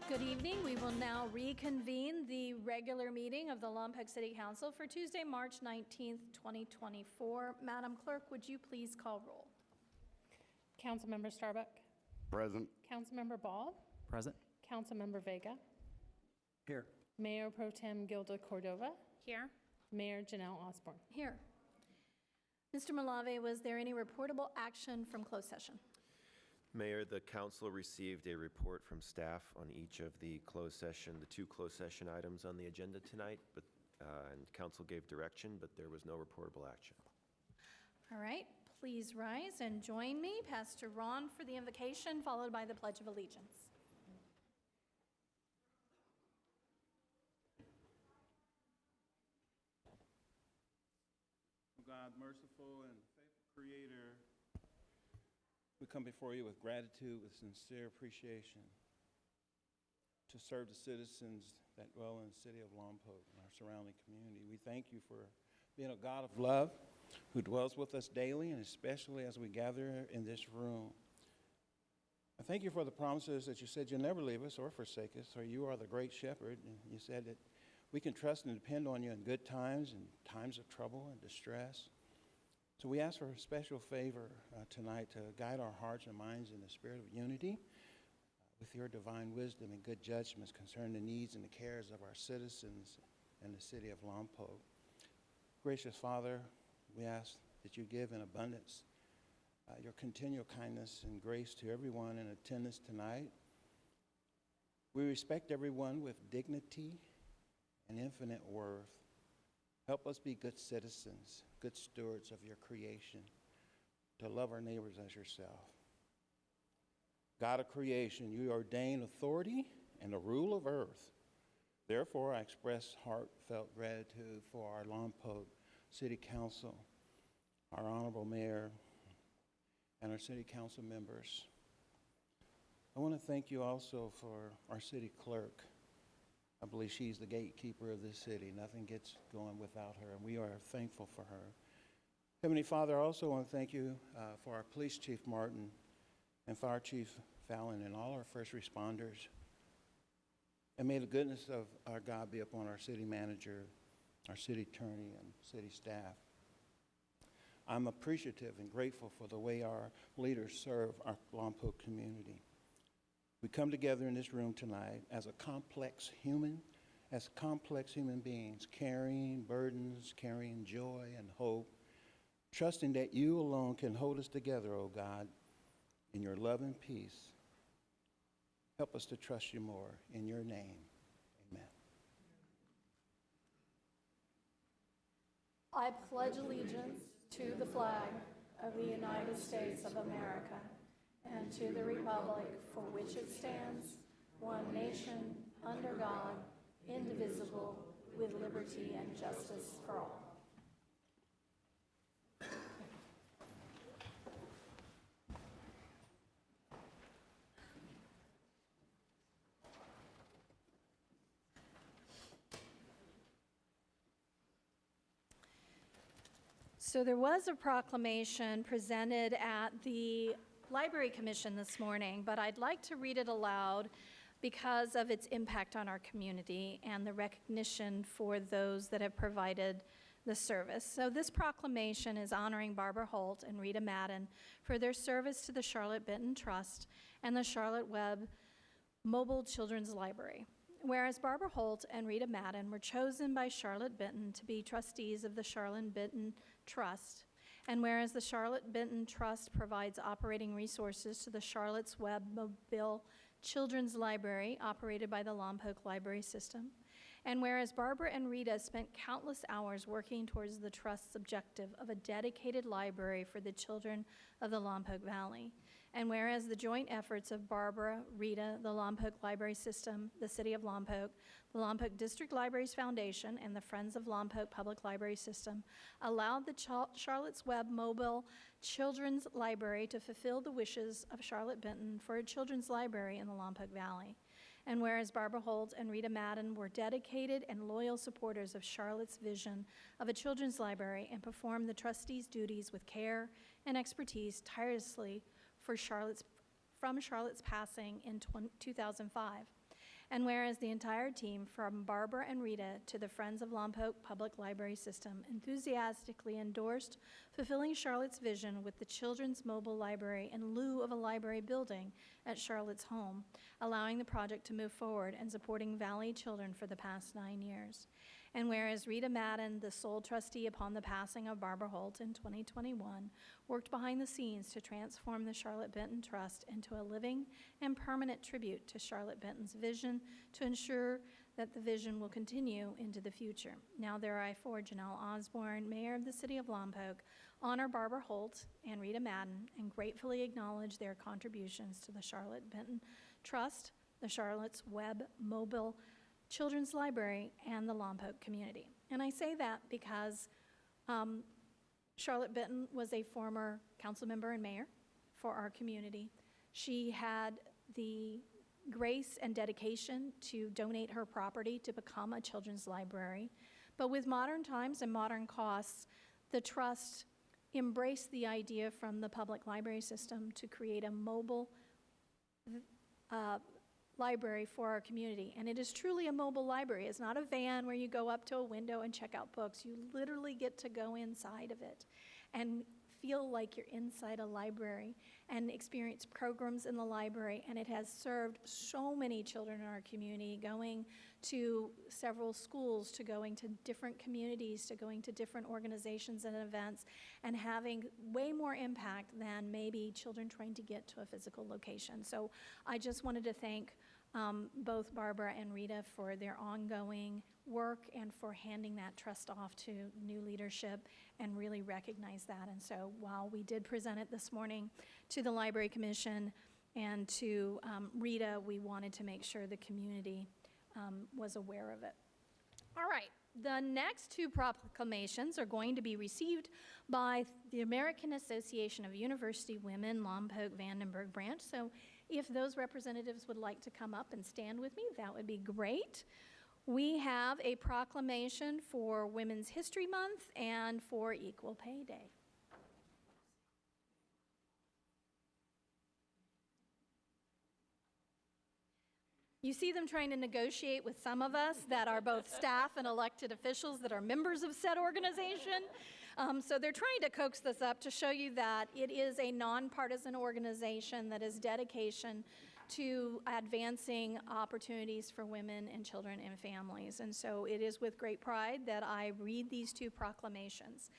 Good evening. We will now reconvene the regular meeting of the Lompoc City Council for Tuesday, March 19th, 2024. Madam Clerk, would you please call roll? Councilmember Starbuck. Present. Councilmember Ball. Present. Councilmember Vega. Here. Mayor Pro Tem Gilda Cordova. Here. Mayor Janelle Osborne. Here. Mr. Malave, was there any reportable action from closed session? Mayor, the council received a report from staff on each of the two closed session items on the agenda tonight, and council gave direction, but there was no reportable action. All right, please rise and join me. Pastor Ron for the invocation, followed by the Pledge of Allegiance. God, merciful and faithful Creator, we come before you with gratitude, with sincere appreciation to serve the citizens that dwell in the city of Lompoc and our surrounding community. We thank you for being a God of love who dwells with us daily and especially as we gather in this room. I thank you for the promises that you said you'll never leave us or forsake us, or you are the great shepherd, and you said that we can trust and depend on you in good times and times of trouble and distress. So we ask for a special favor tonight to guide our hearts and minds in the spirit of unity with your divine wisdom and good judgments concerning the needs and the cares of our citizens and the city of Lompoc. Gracious Father, we ask that you give in abundance your continual kindness and grace to everyone in attendance tonight. We respect everyone with dignity and infinite worth. Help us be good citizens, good stewards of your creation, to love our neighbors as yourself. God of creation, you ordain authority and the rule of earth. Therefore, I express heartfelt gratitude for our Lompoc City Council, our Honorable Mayor, and our City Council members. I want to thank you also for our City Clerk. I believe she's the gatekeeper of this city. Nothing gets going without her, and we are thankful for her. Heavenly Father, I also want to thank you for our Police Chief Martin and Fire Chief Fallon and all our first responders. And may the goodness of our God be upon our city manager, our city attorney, and city staff. I'm appreciative and grateful for the way our leaders serve our Lompoc community. We come together in this room tonight as complex human beings, carrying burdens, carrying joy and hope, trusting that you alone can hold us together, oh God, in your love and peace. Help us to trust you more. In your name, amen. I pledge allegiance to the flag of the United States of America and to the republic for which it stands, one nation, under God, indivisible, with liberty and justice for all. So there was a proclamation presented at the Library Commission this morning, but I'd like to read it aloud because of its impact on our community and the recognition for those that have provided the service. So this proclamation is honoring Barbara Holt and Rita Madden for their service to the Charlotte Benton Trust and the Charlotte Webb Mobile Children's Library. Whereas Barbara Holt and Rita Madden were chosen by Charlotte Benton to be trustees of the Charlotte Benton Trust, and whereas the Charlotte Benton Trust provides operating resources to the Charlotte's Webb Mobile Children's Library, operated by the Lompoc Library System, and whereas Barbara and Rita spent countless hours working towards the Trust's objective of a dedicated library for the children of the Lompoc Valley, and whereas the joint efforts of Barbara, Rita, the Lompoc Library System, the City of Lompoc, the Lompoc District Libraries Foundation, and the Friends of Lompoc Public Library System allowed the Charlotte's Webb Mobile Children's Library to fulfill the wishes of Charlotte Benton for a children's library in the Lompoc Valley. And whereas Barbara Holt and Rita Madden were dedicated and loyal supporters of Charlotte's vision of a children's library and performed the trustees' duties with care and expertise tirelessly from Charlotte's passing in 2005. And whereas the entire team, from Barbara and Rita to the Friends of Lompoc Public Library System, enthusiastically endorsed fulfilling Charlotte's vision with the Children's Mobile Library in lieu of a library building at Charlotte's home, allowing the project to move forward and supporting Valley children for the past 9 years. And whereas Rita Madden, the sole trustee upon the passing of Barbara Holt in 2021, worked behind the scenes to transform the Charlotte Benton Trust into a living and permanent tribute to Charlotte Benton's vision to ensure that the vision will continue into the future. Now therefore, Janelle Osborne, Mayor of the City of Lompoc, honor Barbara Holt and Rita Madden and gratefully acknowledge their contributions to the Charlotte Benton Trust, the Charlotte's Web Mobile Children's Library, and the Lompoc community. And I say that because Charlotte Benton was a former council member and mayor for our community. She had the grace and dedication to donate her property to become a children's library. But with modern times and modern costs, the trust embraced the idea from the public library system to create a mobile library for our community. And it is truly a mobile library. It's not a van where you go up to a window and check out books. You literally get to go inside of it and feel like you're inside a library and experience programs in the library. And it has served so many children in our community, going to several schools, to going to different communities, to going to different organizations and events, and having way more impact than maybe children trying to get to a physical location. So I just wanted to thank both Barbara and Rita for their ongoing work and for handing that trust off to new leadership and really recognize that. And so while we did present it this morning to the Library Commission and to Rita, we wanted to make sure the community was aware of it. All right, the next two proclamations are going to be received by the American Association of University Women Lompoc Vandenberg branch. So if those representatives would like to come up and stand with me, that would be great. We have a proclamation for Women's History Month and for Equal Pay Day. You see them trying to negotiate with some of us that are both staff and elected officials that are members of said organization. So they're trying to coax this up to show you that it is a nonpartisan organization that is dedication to advancing opportunities for women and children and families. And so it is with great pride that I read these two proclamations.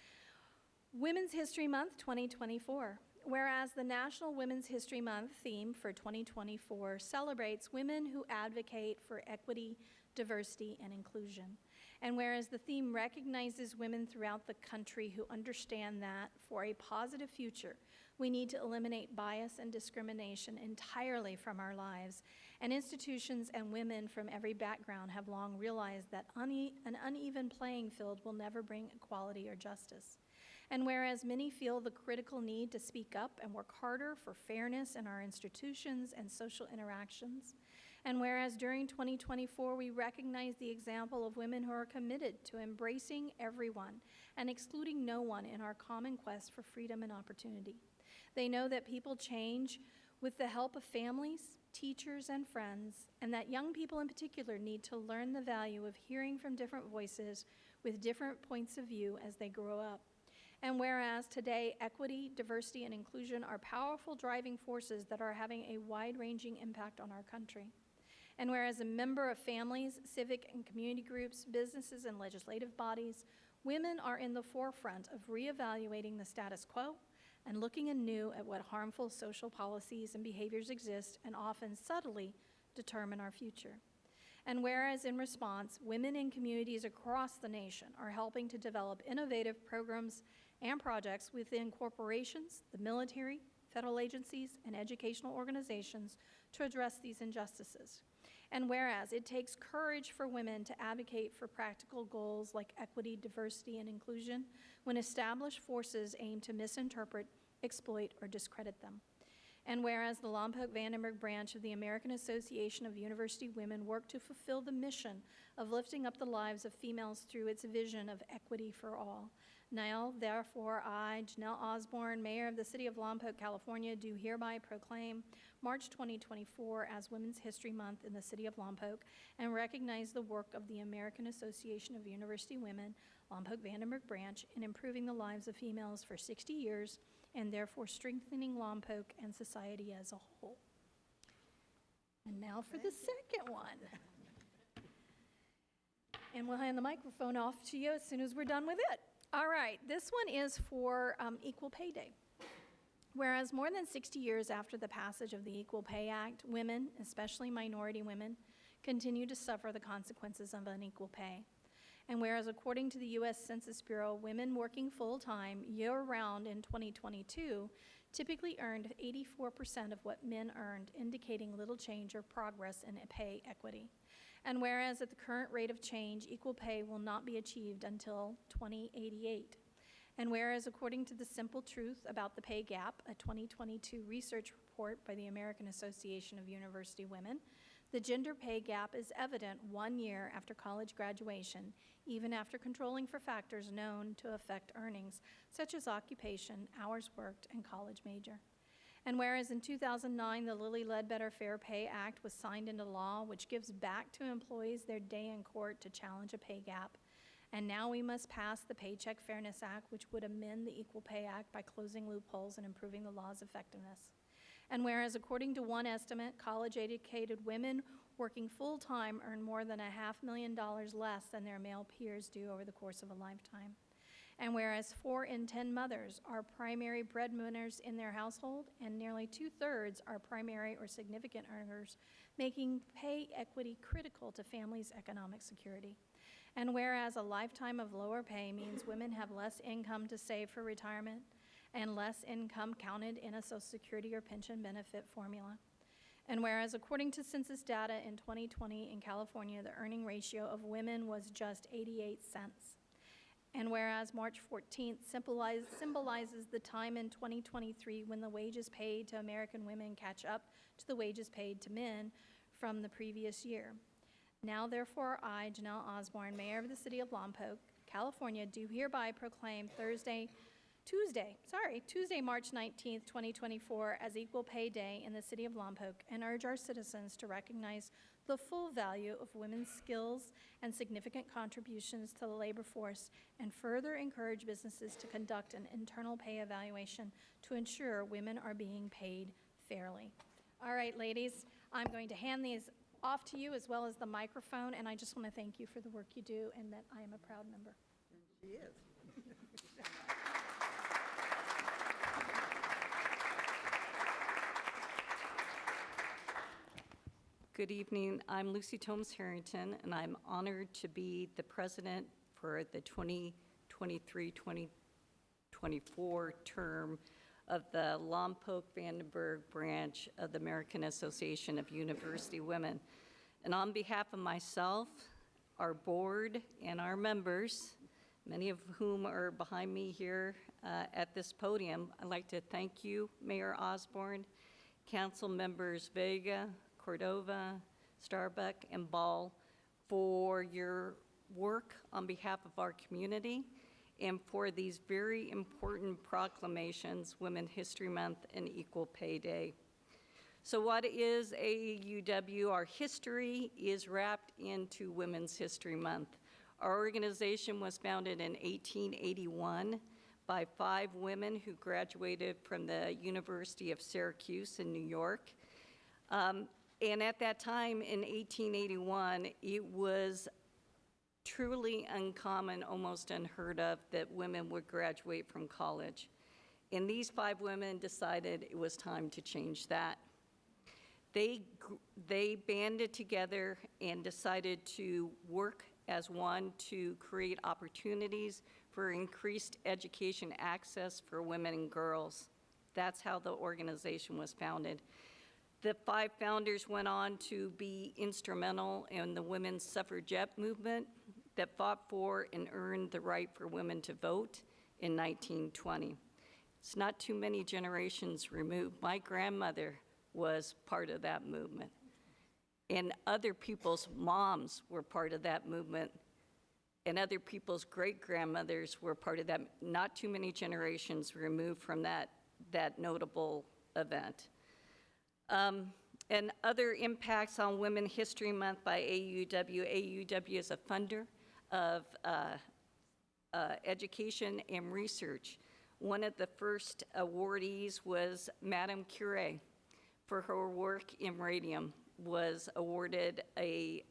Women's History Month 2024. Whereas the National Women's History Month theme for 2024 celebrates women who advocate for equity, diversity, and inclusion. And whereas the theme recognizes women throughout the country who understand that for a positive future, we need to eliminate bias and discrimination entirely from our lives. And institutions and women from every background have long realized that an uneven playing field will never bring equality or justice. And whereas many feel the critical need to speak up and work harder for fairness in our institutions and social interactions, and whereas during 2024 we recognize the example of women who are committed to embracing everyone and excluding no one in our common quest for freedom and opportunity. They know that people change with the help of families, teachers, and friends, and that young people in particular need to learn the value of hearing from different voices with different points of view as they grow up. And whereas today equity, diversity, and inclusion are powerful driving forces that are having a wide-ranging impact on our country. And whereas a member of families, civic and community groups, businesses, and legislative bodies, women are in the forefront of reevaluating the status quo and looking anew at what harmful social policies and behaviors exist and often subtly determine our future. And whereas in response, women in communities across the nation are helping to develop innovative programs and projects within corporations, the military, federal agencies, and educational organizations to address these injustices. And whereas it takes courage for women to advocate for practical goals like equity, diversity, and inclusion when established forces aim to misinterpret, exploit, or discredit them. And whereas the Lompoc Vandenberg branch of the American Association of University Women work to fulfill the mission of lifting up the lives of females through its vision of equity for all. Now, therefore, I, Janelle Osborne, Mayor of the City of Lompoc, California, do hereby proclaim March 2024 as Women's History Month in the City of Lompoc and recognize the work of the American Association of University Women, Lompoc Vandenberg Branch, in improving the lives of females for 60 years and therefore strengthening Lompoc and society as a whole. And now for the second one. And we'll hand the microphone off to you as soon as we're done with it. All right, this one is for Equal Pay Day. Whereas more than 60 years after the passage of the Equal Pay Act, women, especially minority women, continue to suffer the consequences of unequal pay. And whereas according to the U.S. Census Bureau, women working full-time year-round in 2022 typically earned 84% of what men earned, indicating little change or progress in pay equity. And whereas at the current rate of change, equal pay will not be achieved until 2088. And whereas according to the simple truth about the pay gap, a 2022 research report by the American Association of University Women, the gender pay gap is evident 1 year after college graduation, even after controlling for factors known to affect earnings, such as occupation, hours worked, and college major. And whereas in 2009, the Lilly Ledbetter Fair Pay Act was signed into law, which gives back to employees their day in court to challenge a pay gap, and now we must pass the Paycheck Fairness Act, which would amend the Equal Pay Act by closing loopholes and improving the law's effectiveness. And whereas according to one estimate, college-educated women working full-time earn more than $500,000 less than their male peers do over the course of a lifetime. And whereas 4 in 10 mothers are primary breadwinners in their household, and nearly 2/3 are primary or significant earners, making pay equity critical to families' economic security. And whereas a lifetime of lower pay means women have less income to save for retirement and less income counted in a Social Security or pension benefit formula. And whereas according to census data in 2020 in California, the earning ratio of women was just 88 cents. And whereas March 14th symbolizes the time in 2023 when the wages paid to American women catch up to the wages paid to men from the previous year. Now, therefore, I, Janelle Osborne, Mayor of the City of Lompoc, California, do hereby proclaim Tuesday, March 19th, 2024, as Equal Pay Day in the City of Lompoc, and urge our citizens to recognize the full value of women's skills and significant contributions to the labor force, and further encourage businesses to conduct an internal pay evaluation to ensure women are being paid fairly. All right, ladies, I'm going to hand these off to you as well as the microphone, and I just want to thank you for the work you do and that I am a proud member. She is. Good evening. I'm Lucy Thomas Harrington, and I'm honored to be the president for the 2023-2024 term of the Lompoc Vandenberg branch of the American Association of University Women. And on behalf of myself, our board, and our members, many of whom are behind me here at this podium, I'd like to thank you, Mayor Osborne, Council members Vega, Cordova, Starbuck, and Ball for your work on behalf of our community and for these very important proclamations, Women's History Month and Equal Pay Day. So what is AAUW? Our history is wrapped into Women's History Month. Our organization was founded in 1881 by 5 women who graduated from the University of Syracuse in New York. And at that time, in 1881, it was truly uncommon, almost unheard of, that women would graduate from college. And these 5 women decided it was time to change that. They banded together and decided to work as one to create opportunities for increased education access for women and girls. That's how the organization was founded. The 5 founders went on to be instrumental in the women's suffragette movement that fought for and earned the right for women to vote in 1920. It's not too many generations removed. My grandmother was part of that movement, and other people's moms were part of that movement and other people's great-grandmothers were part of that, not too many generations removed from that notable event. And other impacts on Women History Month by AUW. AUW is a funder of education and research. One of the first awardees was Madame Curie for her work in radium, was awarded a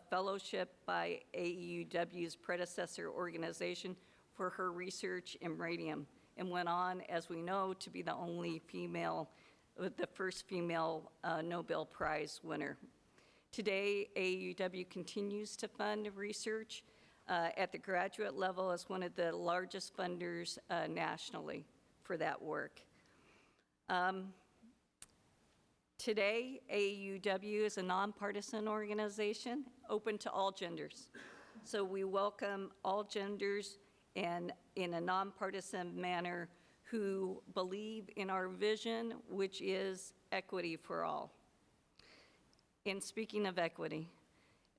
fellowship by AUW's predecessor organization for her research in radium, and went on, as we know, to be the only female, the first female Nobel Prize winner. Today, AUW continues to fund research at the graduate level as one of the largest funders nationally for that work. Today, AUW is a nonpartisan organization open to all genders. So we welcome all genders and in a nonpartisan manner who believe in our vision, which is equity for all. And speaking of equity,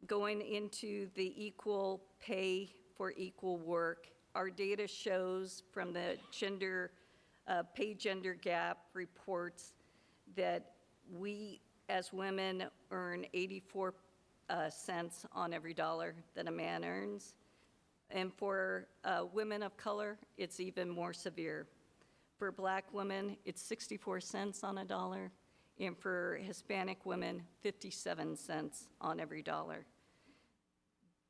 going into the equal pay for equal work, our data shows from the pay gender gap reports that we as women earn 84 cents on every dollar that a man earns. And for women of color, it's even more severe. For Black women, it's 64 cents on a dollar, and for Hispanic women, 57 cents on every dollar.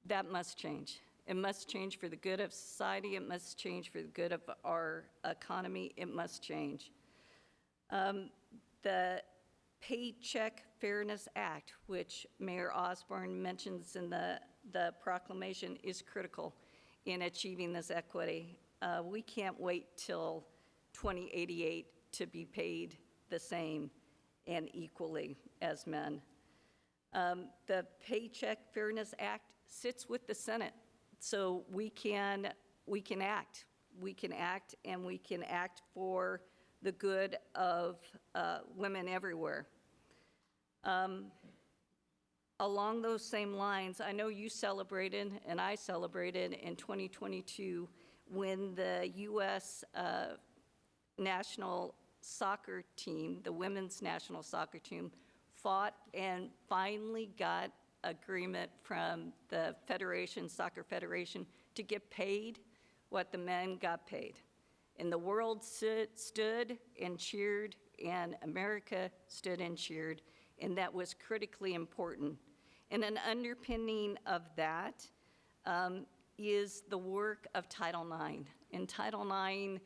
That must change. It must change for the good of society. It must change for the good of our economy. It must change. The Paycheck Fairness Act, which Mayor Osborne mentions in the proclamation, is critical in achieving this equity. We can't wait till 2088 to be paid the same and equally as men. The Paycheck Fairness Act sits with the Senate, so we can act. We can act, and we can act for the good of women everywhere. Along those same lines, I know you celebrated, and I celebrated in 2022 when the U.S. national soccer team, the women's national soccer team, fought and finally got agreement from the Federation, Soccer Federation, to get paid what the men got paid. And the world stood and cheered, and America stood and cheered, and that was critically important. And an underpinning of that is the work of Title IX. And Title IX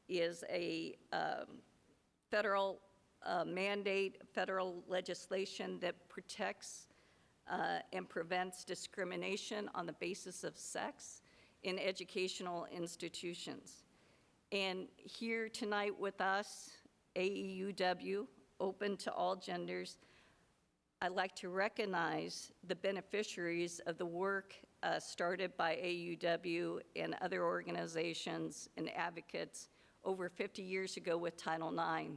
is a federal mandate, federal legislation that protects and prevents discrimination on the basis of sex in educational institutions. And here tonight with us, AEUW, open to all genders, I'd like to recognize the beneficiaries of the work started by AUW and other organizations and advocates over 50 years ago with Title IX.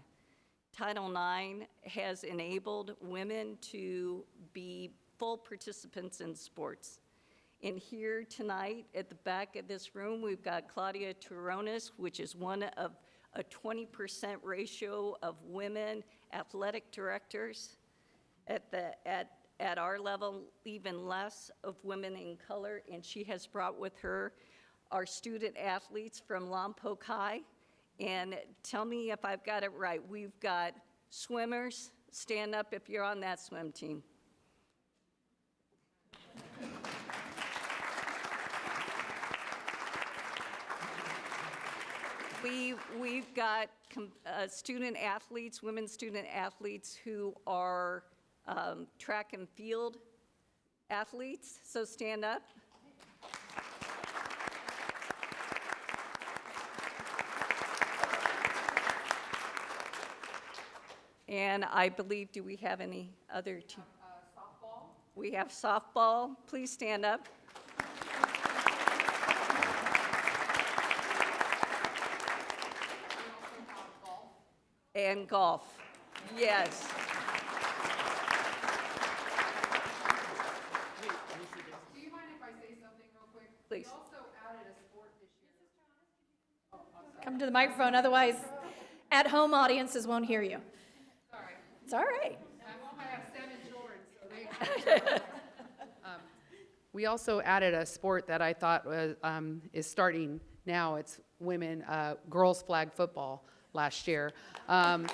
Title IX has enabled women to be full participants in sports. And here tonight, at the back of this room, we've got Claudia Turonis, which is one of a 20% ratio of women athletic directors. At our level, even less of women in color, and she has brought with her our student athletes from Lompoc High. And tell me if I've got it right. We've got swimmers. Stand up if you're on that swim team. We've got student athletes, women student athletes who are track and field athletes, so stand up. And I believe, do we have any other team? Softball. We have softball. Please stand up. And golf. Yes. Do you mind if I say Please. Come to the microphone, otherwise at-home audiences won't hear you. Sorry. It's all right. We also added a sport that I thought was, is starting now. It's women, girls flag football last year. And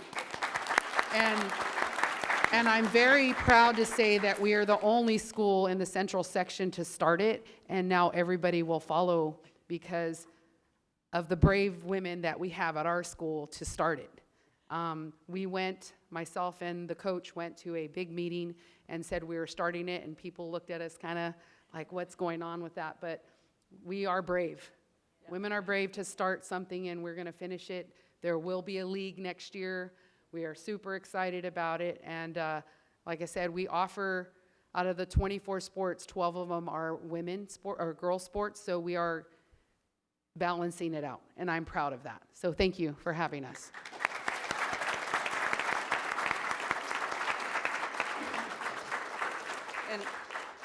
I'm very proud to say that we are the only school in the central section to start it, and now everybody will follow because of the brave women that we have at our school to start it. We went, myself and the coach went to a big meeting and said we were starting it, and people looked at us kind of like, what's going on with that? But we are brave. Yeah. Women are brave to start something, and we're going to finish it. There will be a league next year. We are super excited about it. And like I said, we offer, out of the 24 sports, 12 of them are women sport or girl sports. So we are balancing it out, and I'm proud of that. So thank you for having us.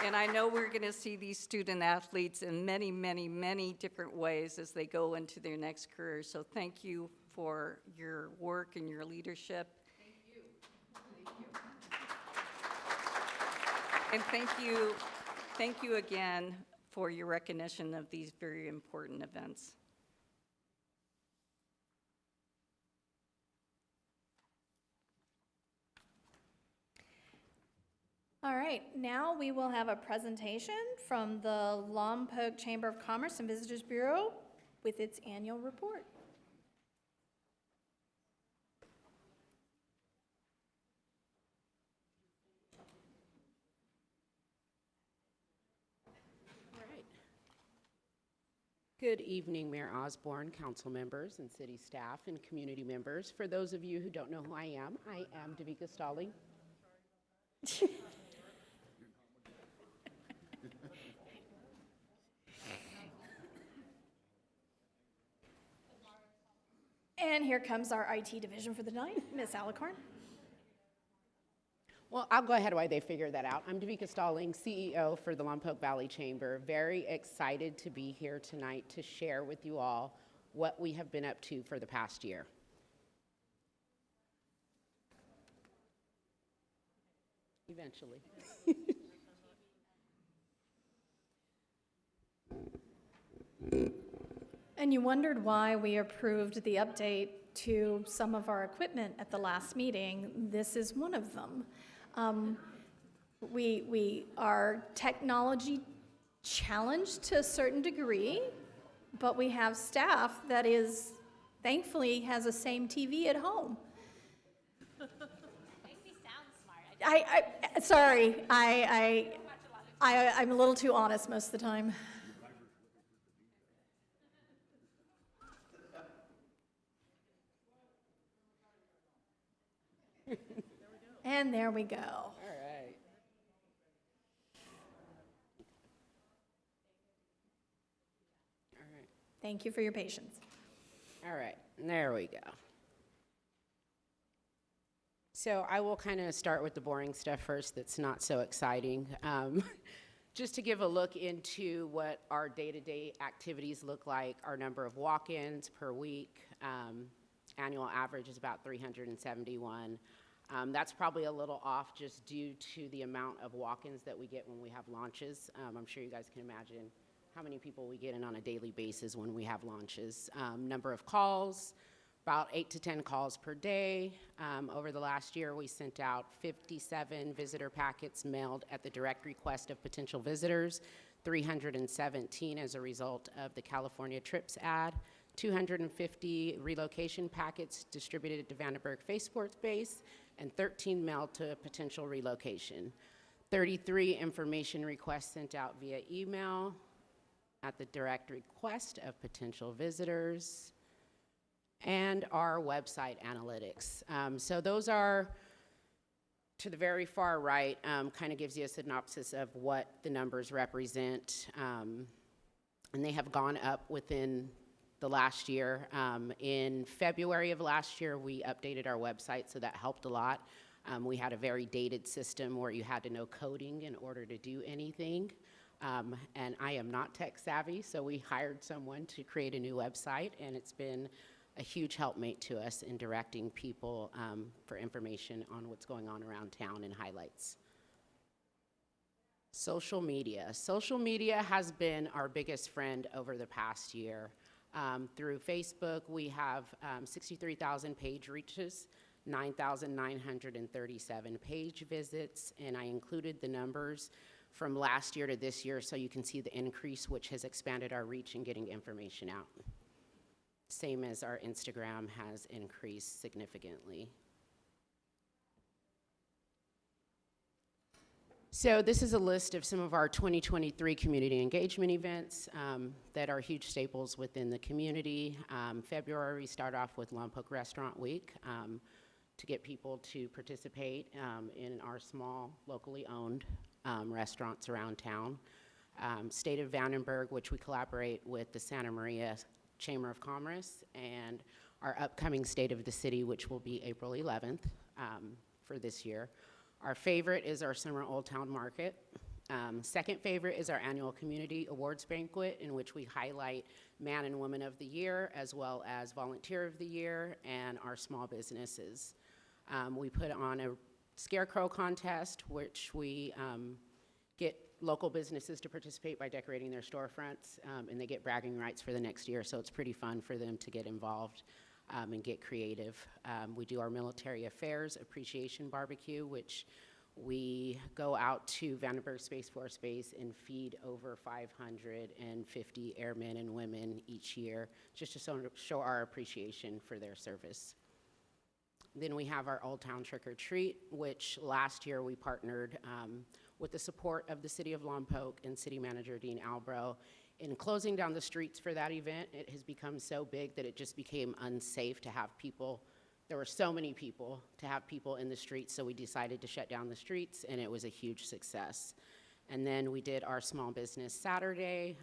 And I know we're going to see these student athletes in many, many, many different ways as they go into their next career. So thank you for your work and your leadership. Thank you. Thank you. And thank you again for your recognition of these very important events. All right, now we will have a presentation from the Lompoc Chamber of Commerce and Visitors Bureau with its annual report. All right. Good evening, Mayor Osborne, council members, and city staff, and community members. For those of you who don't know who I am Davika Stalling. And here comes our IT division for the night, Ms. Alicorn. Well, I'll go ahead while they figure that out. I'm Davika Stalling, CEO for the Lompoc Valley Chamber. Very excited to be here tonight to share with you all what we have been up to for the past year. Eventually. And you wondered why we approved the update to some of our equipment at the last meeting. This is one of them. We are technology challenged to a certain degree, but we have staff that is, thankfully, has the same TV at home. Makes me sound smart. I'm a little too honest most of the time. And there we go. All right. All right. Thank you for your patience. All right, there we go. So I will kind of start with the boring stuff first that's not so exciting. Just to give a look into what our day-to-day activities look like, our number of walk-ins per week, annual average is about 371. That's probably a little off just due to the amount of walk-ins that we get when we have launches. I'm sure you guys can imagine how many people we get in on a daily basis when we have launches. Number of calls, about 8 to 10 calls per day. Over the last year, we sent out 57 visitor packets mailed at the direct request of potential visitors, 317 as a result of the California Trips ad, 250 relocation packets distributed to Vandenberg Facebook base, and 13 mailed to potential relocation. 33 information requests sent out via email at the direct request of potential visitors, and our website analytics. So those are, to the very far right, kind of gives you a synopsis of what the numbers represent. And they have gone up within the last year. In February of last year, we updated our website, so that helped a lot. We had a very dated system where you had to know coding in order to do anything. And I am not tech savvy, so we hired someone to create a new website, and it's been a huge helpmate to us in directing people for information on what's going on around town and highlights. Social media. Social media has been our biggest friend over the past year. Through Facebook, we have 63,000 page reaches, 9,937 page visits, and I included the numbers from last year to this year so you can see the increase, which has expanded our reach in getting information out. Same as our Instagram has increased significantly. So this is a list of some of our 2023 community engagement events that are huge staples within the community. February, we start off with Lompoc Restaurant Week to get people to participate in our small, locally owned restaurants around town. State of Vandenberg, which we collaborate with the Santa Maria Chamber of Commerce, and our upcoming State of the City, which will be April 11th for this year. Our favorite is our Summer Old Town Market. Second favorite is our annual Community Awards Banquet, in which we highlight Man and Woman of the Year, as well as Volunteer of the Year, and our small businesses. We put on a scarecrow contest, which we get local businesses to participate by decorating their storefronts, and they get bragging rights for the next year, so it's pretty fun for them to get involved and get creative. We do our Military Affairs Appreciation Barbecue, which we go out to Vandenberg Space Force Base and feed over 550 airmen and women each year, just to show our appreciation for their service. Then we have our Old Town Trick or Treat, which last year we partnered with the support of the City of Lompoc and City Manager Dean Albro in closing down the streets for that event. It has become so big that it just became unsafe to have people. There were so many people to have people in the streets, so we decided to shut down the streets, and it was a huge success. And then we did our Small Business Saturday.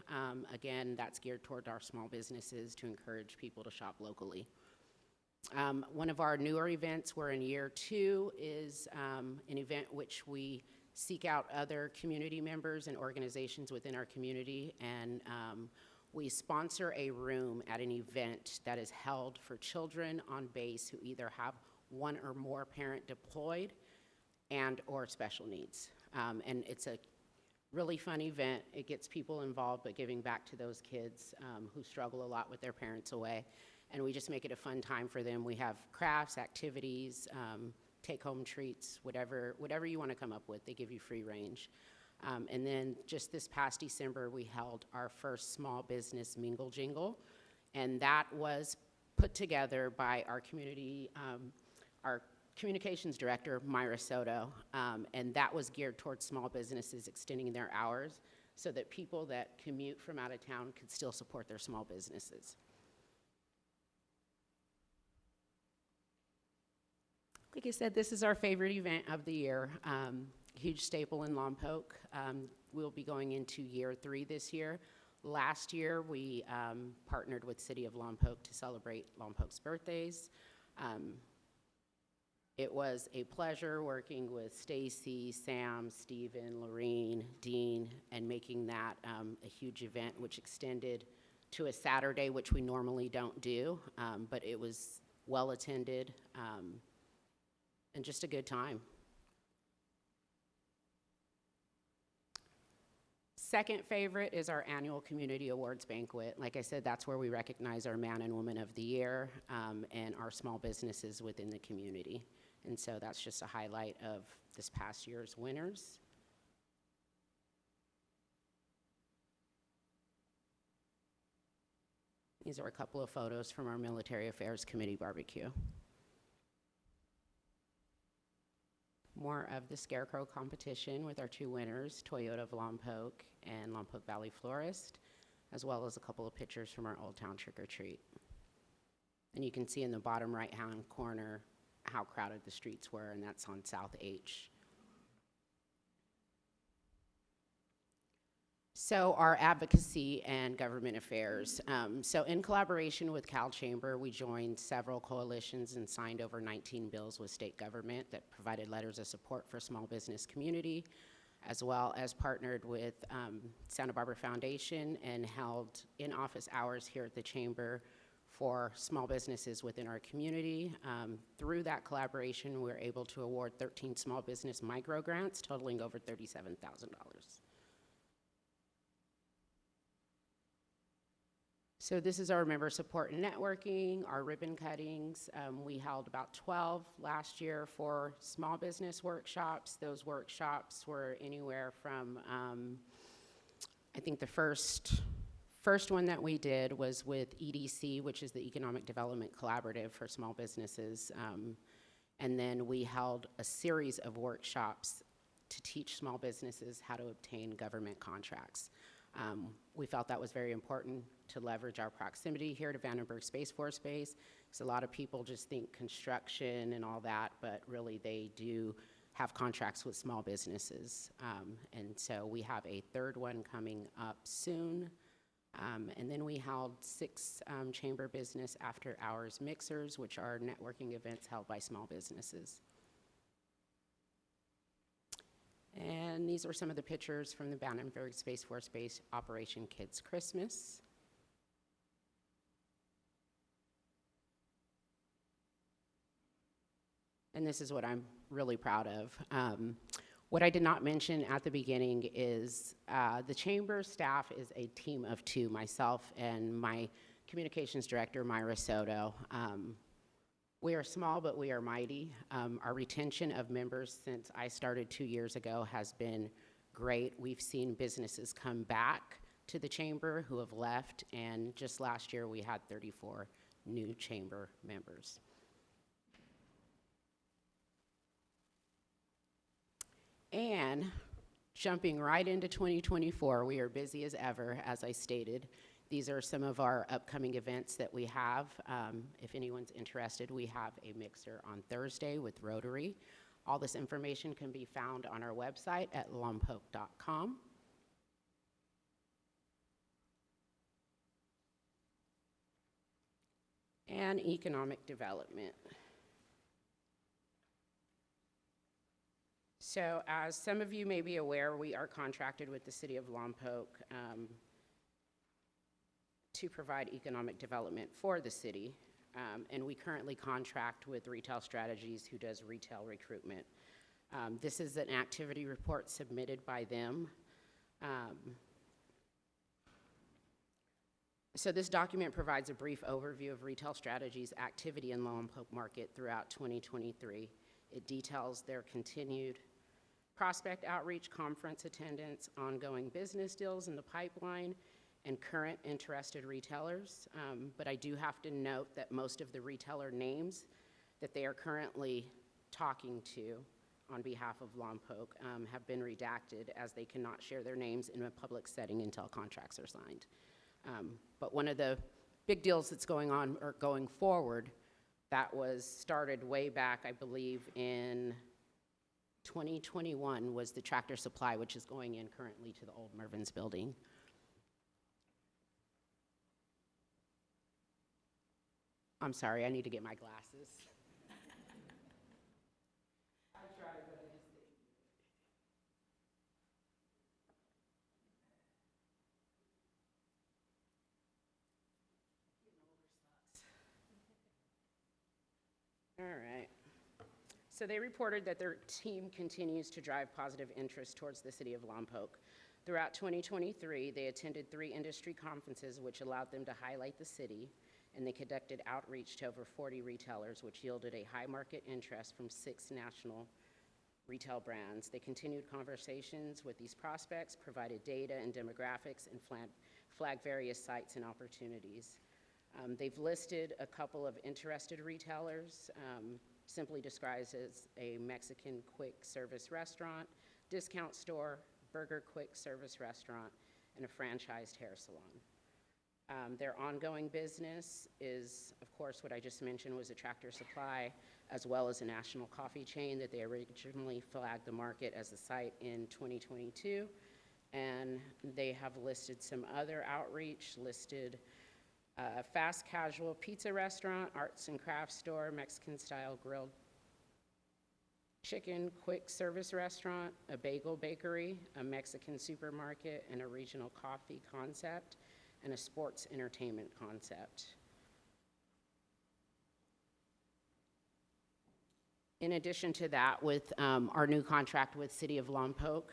Again, that's geared toward our small businesses to encourage people to shop locally. One of our newer events, we're in year 2, is an event which we seek out other community members and organizations within our community, and we sponsor a room at an event that is held for children on base who either have one or more parent deployed and or special needs. And it's a really fun event. It gets people involved, but giving back to those kids who struggle a lot with their parents away. And we just make it a fun time for them. We have crafts, activities, take-home treats, whatever you want to come up with. They give you free range. And then just this past December, we held our first small business mingle jingle, and that was put together by our community, our communications director, Myra Soto, and that was geared towards small businesses extending their hours so that people that commute from out of town could still support their small businesses. Like I said, this is our favorite event of the year. Huge staple in Lompoc. We'll be going into year 3 this year. Last year, we partnered with City of Lompoc to celebrate Lompoc's birthdays. It was a pleasure working with Stacy, Sam, Stephen, Lorene, Dean, and making that a huge event, which extended to a Saturday, which we normally don't do, but it was well attended. And just a good time. Second favorite is our annual Community Awards Banquet. Like I said, that's where we recognize our Man and Woman of the Year and our small businesses within the community. And so that's just a highlight of this past year's winners. These are a couple of photos from our Military Affairs Committee barbecue. More of the scarecrow competition with our 2 winners, Toyota of Lompoc and Lompoc Valley Florist, as well as a couple of pictures from our Old Town Trick or Treat. And you can see in the bottom right-hand corner how crowded the streets were, and that's on South H. So our advocacy and government affairs. So in collaboration with Cal Chamber, we joined several coalitions and signed over 19 bills with state government that provided letters of support for small business community, as well as partnered with Santa Barbara Foundation and held in-office hours here at the Chamber for small businesses within our community. Through that collaboration, we were able to award 13 small business micro grants totaling over $37,000. So this is our member support and networking, our ribbon cuttings. We held about 12 last year for small business workshops. Those workshops were anywhere from, I think the first one that we did was with EDC, which is the Economic Development Collaborative for Small Businesses. And then we held a series of workshops to teach small businesses how to obtain government contracts. We felt that was very important to leverage our proximity here to Vandenberg Space Force Base, because a lot of people just think construction and all that, but really they do have contracts with small businesses. And so we have a third one coming up soon. And then we held 6 chamber business after hours mixers, which are networking events held by small businesses. And these are some of the pictures from the Vandenberg Space Force Base Operation Kids Christmas. And this is what I'm really proud of. What I did not mention at the beginning is the chamber staff is a team of 2, myself and my communications director, Myra Soto. We are small, but we are mighty. Our retention of members since I started 2 years ago has been great. We've seen businesses come back to the chamber who have left, and just last year we had 34 new chamber members. And jumping right into 2024, we are busy as ever, as I stated. These are some of our upcoming events that we have. If anyone's interested, we have a mixer on Thursday with Rotary. All this information can be found on our website at lompoc.com. And economic development. So as some of you may be aware, we are contracted with the City of Lompoc to provide economic development for the city. And we currently contract with Retail Strategies, who does retail recruitment. This is an activity report submitted by them. So this document provides a brief overview of Retail Strategies' activity in Lompoc market throughout 2023. It details their continued prospect outreach, conference attendance, ongoing business deals in the pipeline, and current interested retailers. But I do have to note that most of the retailer names that they are currently talking to on behalf of Lompoc have been redacted, as they cannot share their names in a public setting until contracts are signed. But one of the big deals that's going on, or going forward, that was started way back, I believe, in 2021, was the Tractor Supply, which is going in currently to the old Mervyn's building. I'm sorry, I need to get my glasses. I tried, but I just didn't. All right. So they reported that their team continues to drive positive interest towards the city of Lompoc. Throughout 2023, they attended 3 industry conferences, which allowed them to highlight the city, and they conducted outreach to over 40 retailers, which yielded a high market interest from 6 national retail brands. They continued conversations with these prospects, provided data and demographics, and flagged various sites and opportunities. They've listed a couple of interested retailers, simply described as a Mexican quick service restaurant, discount store, burger quick service restaurant, and a franchised hair salon. Their ongoing business is, of course, what I just mentioned was a Tractor Supply, as well as a national coffee chain that they originally flagged the market as a site in 2022. And they have listed some other outreach, listed fast casual pizza restaurant, arts and crafts store, Mexican style grilled chicken quick service restaurant, a bagel bakery, a Mexican supermarket, and a regional coffee concept, and a sports entertainment concept. In addition to that, with our new contract with City of Lompoc,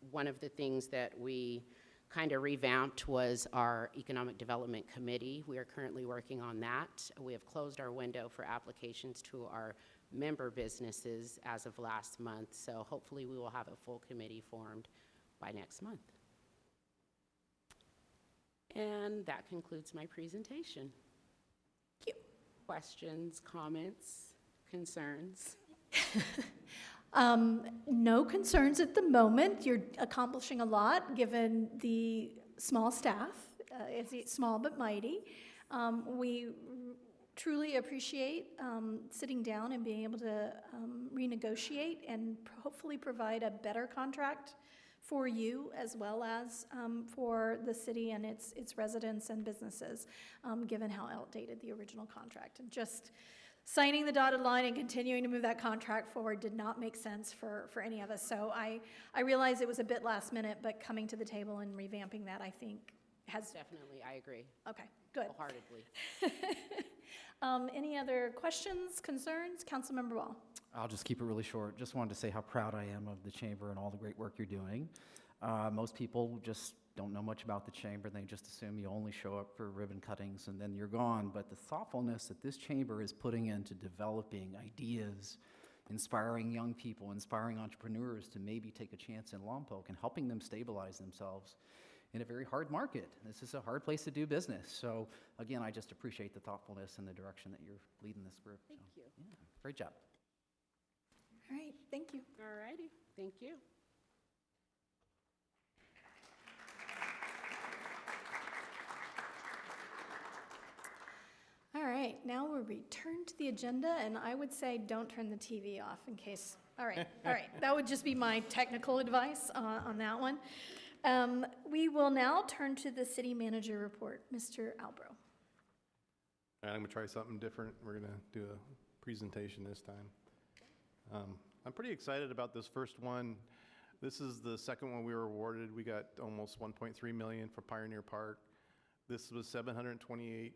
one of the things that we kind of revamped was our Economic Development Committee. We are currently working on that. We have closed our window for applications to our member businesses as of last month, so hopefully we will have a full committee formed by next month. And that concludes my presentation. Thank you. Questions, comments, concerns? No concerns at the moment. You're accomplishing a lot, given the small staff. It's small but mighty. We truly appreciate sitting down and being able to renegotiate and hopefully provide a better contract for you as well as for the city and its residents and businesses, given how outdated the original contract. And just signing the dotted line and continuing to move that contract forward did not make sense for any of us. So I realize it was a bit last minute, but coming to the table and revamping that, I think, has... Definitely, I agree. Okay, good. Wholeheartedly. Any other questions, concerns? Councilmember Ball. I'll just keep it really short. Just wanted to say how proud I am of the chamber and all the great work you're doing. Most people just don't know much about the chamber. They just assume you only show up for ribbon cuttings and then you're gone. But the thoughtfulness that this chamber is putting into developing ideas, inspiring young people, inspiring entrepreneurs to maybe take a chance in Lompoc and helping them stabilize themselves in a very hard market. This is a hard place to do business. So again, I just appreciate the thoughtfulness and the direction that you're leading this group. Thank you. Yeah, great job. All right, thank you. All righty, thank you. All right, now we'll return to the agenda, and I would say don't turn the TV off in case, all right. That would just be my technical advice on that one. We will now turn to the city manager report. Mr. Albro. I'm going to try something different. We're going to do a presentation this time. I'm pretty excited about this first one. This is the second one we were awarded. We got almost $1.3 million for Pioneer Park. This was $728,000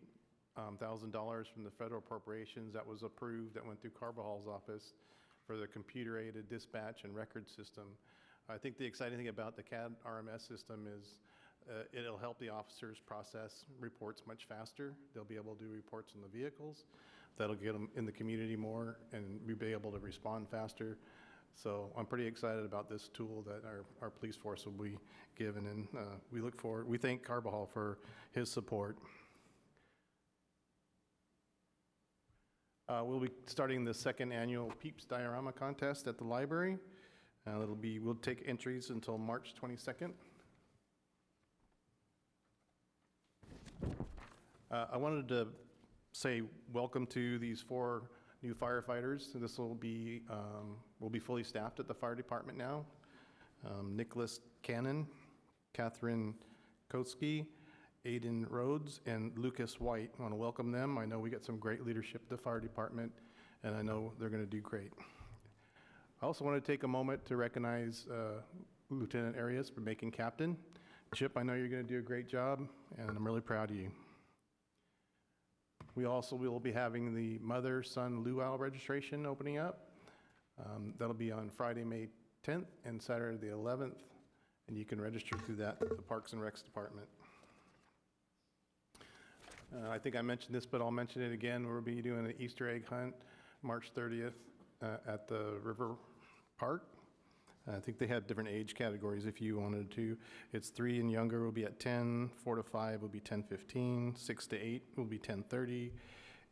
from the federal appropriations that was approved, that went through Carvajal's office for the computer-aided dispatch and record system. I think the exciting thing about the CAD RMS system is it'll help the officers process reports much faster. They'll be able to do reports in the vehicles. That'll get them in the community more, and we'll be able to respond faster. So I'm pretty excited about this tool that our police force will be given, and we look forward. We thank Carbajal for his support. We'll be starting the second annual Peeps Diorama Contest at the library. We'll take entries until March 22nd. I wanted to say welcome to these 4 new firefighters. This will be fully staffed at the fire department now. Nicholas Cannon, Catherine Kotsky, Aiden Rhodes, and Lucas White. I want to welcome them. I know we got some great leadership at the fire department, and I know they're going to do great. I also want to take a moment to recognize Lieutenant Arias for making captain. Chip, I know you're going to do a great job, and I'm really proud of you. We will be having the mother-son luau registration opening up. That'll be on Friday, May 10th, and Saturday the 11th, and you can register through that at the Parks and Recs Department. I think I mentioned this, but I'll mention it again. We'll be doing an Easter egg hunt March 30th at the River Park. I think they had different age categories if you wanted to. It's 3 and younger will be at 10, 4 to 5 will be 10:15, 6 to 8 will be 10:30,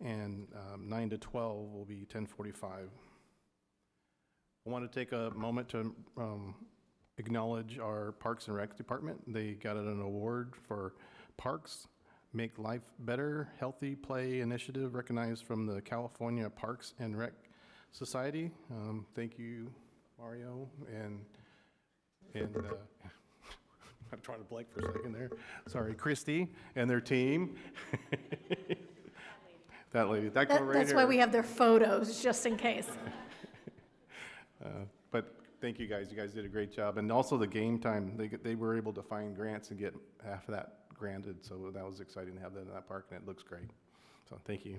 and 9 to 12 will be 10:45. I want to take a moment to acknowledge our Parks and Rec Department. They got an award for Parks Make Life Better Healthy Play Initiative, recognized from the California Parks and Rec Society. Thank you, Mario, and I'm trying to blank for a second there. Sorry, Christy and their team. That lady, that girl right That's here. why we have their photos, just in case. But thank you guys. You guys did a great job. And also the game time, they were able to find grants and get half of that granted. So that was exciting to have that in that park, and it looks great. So thank you.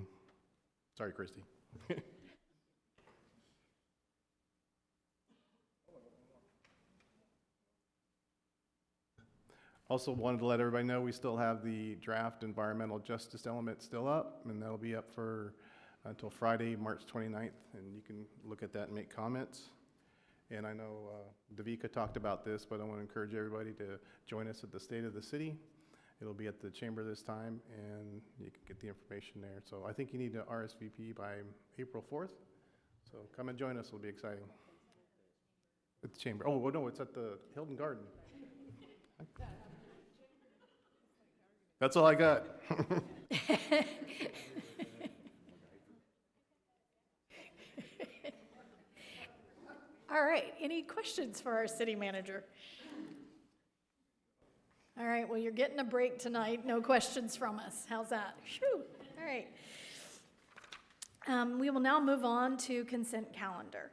Sorry, Christy. Also wanted to let everybody know we still have the draft environmental justice element still up, and that'll be up for until Friday, March 29th, and you can look at that and make comments. And I know Davika talked about this, but I want to encourage everybody to join us at the State of the City. It'll be at the chamber this time, and you can get the information there. So I think you need to RSVP by April 4th. So come and join us. It'll be exciting. At the chamber. Oh, well, no, it's at the Hilton Garden. That's all I got. All right, any questions for our city manager? All right, well, you're getting a break tonight. No questions from us. How's that? Phew. All right. We will now move on to consent calendar.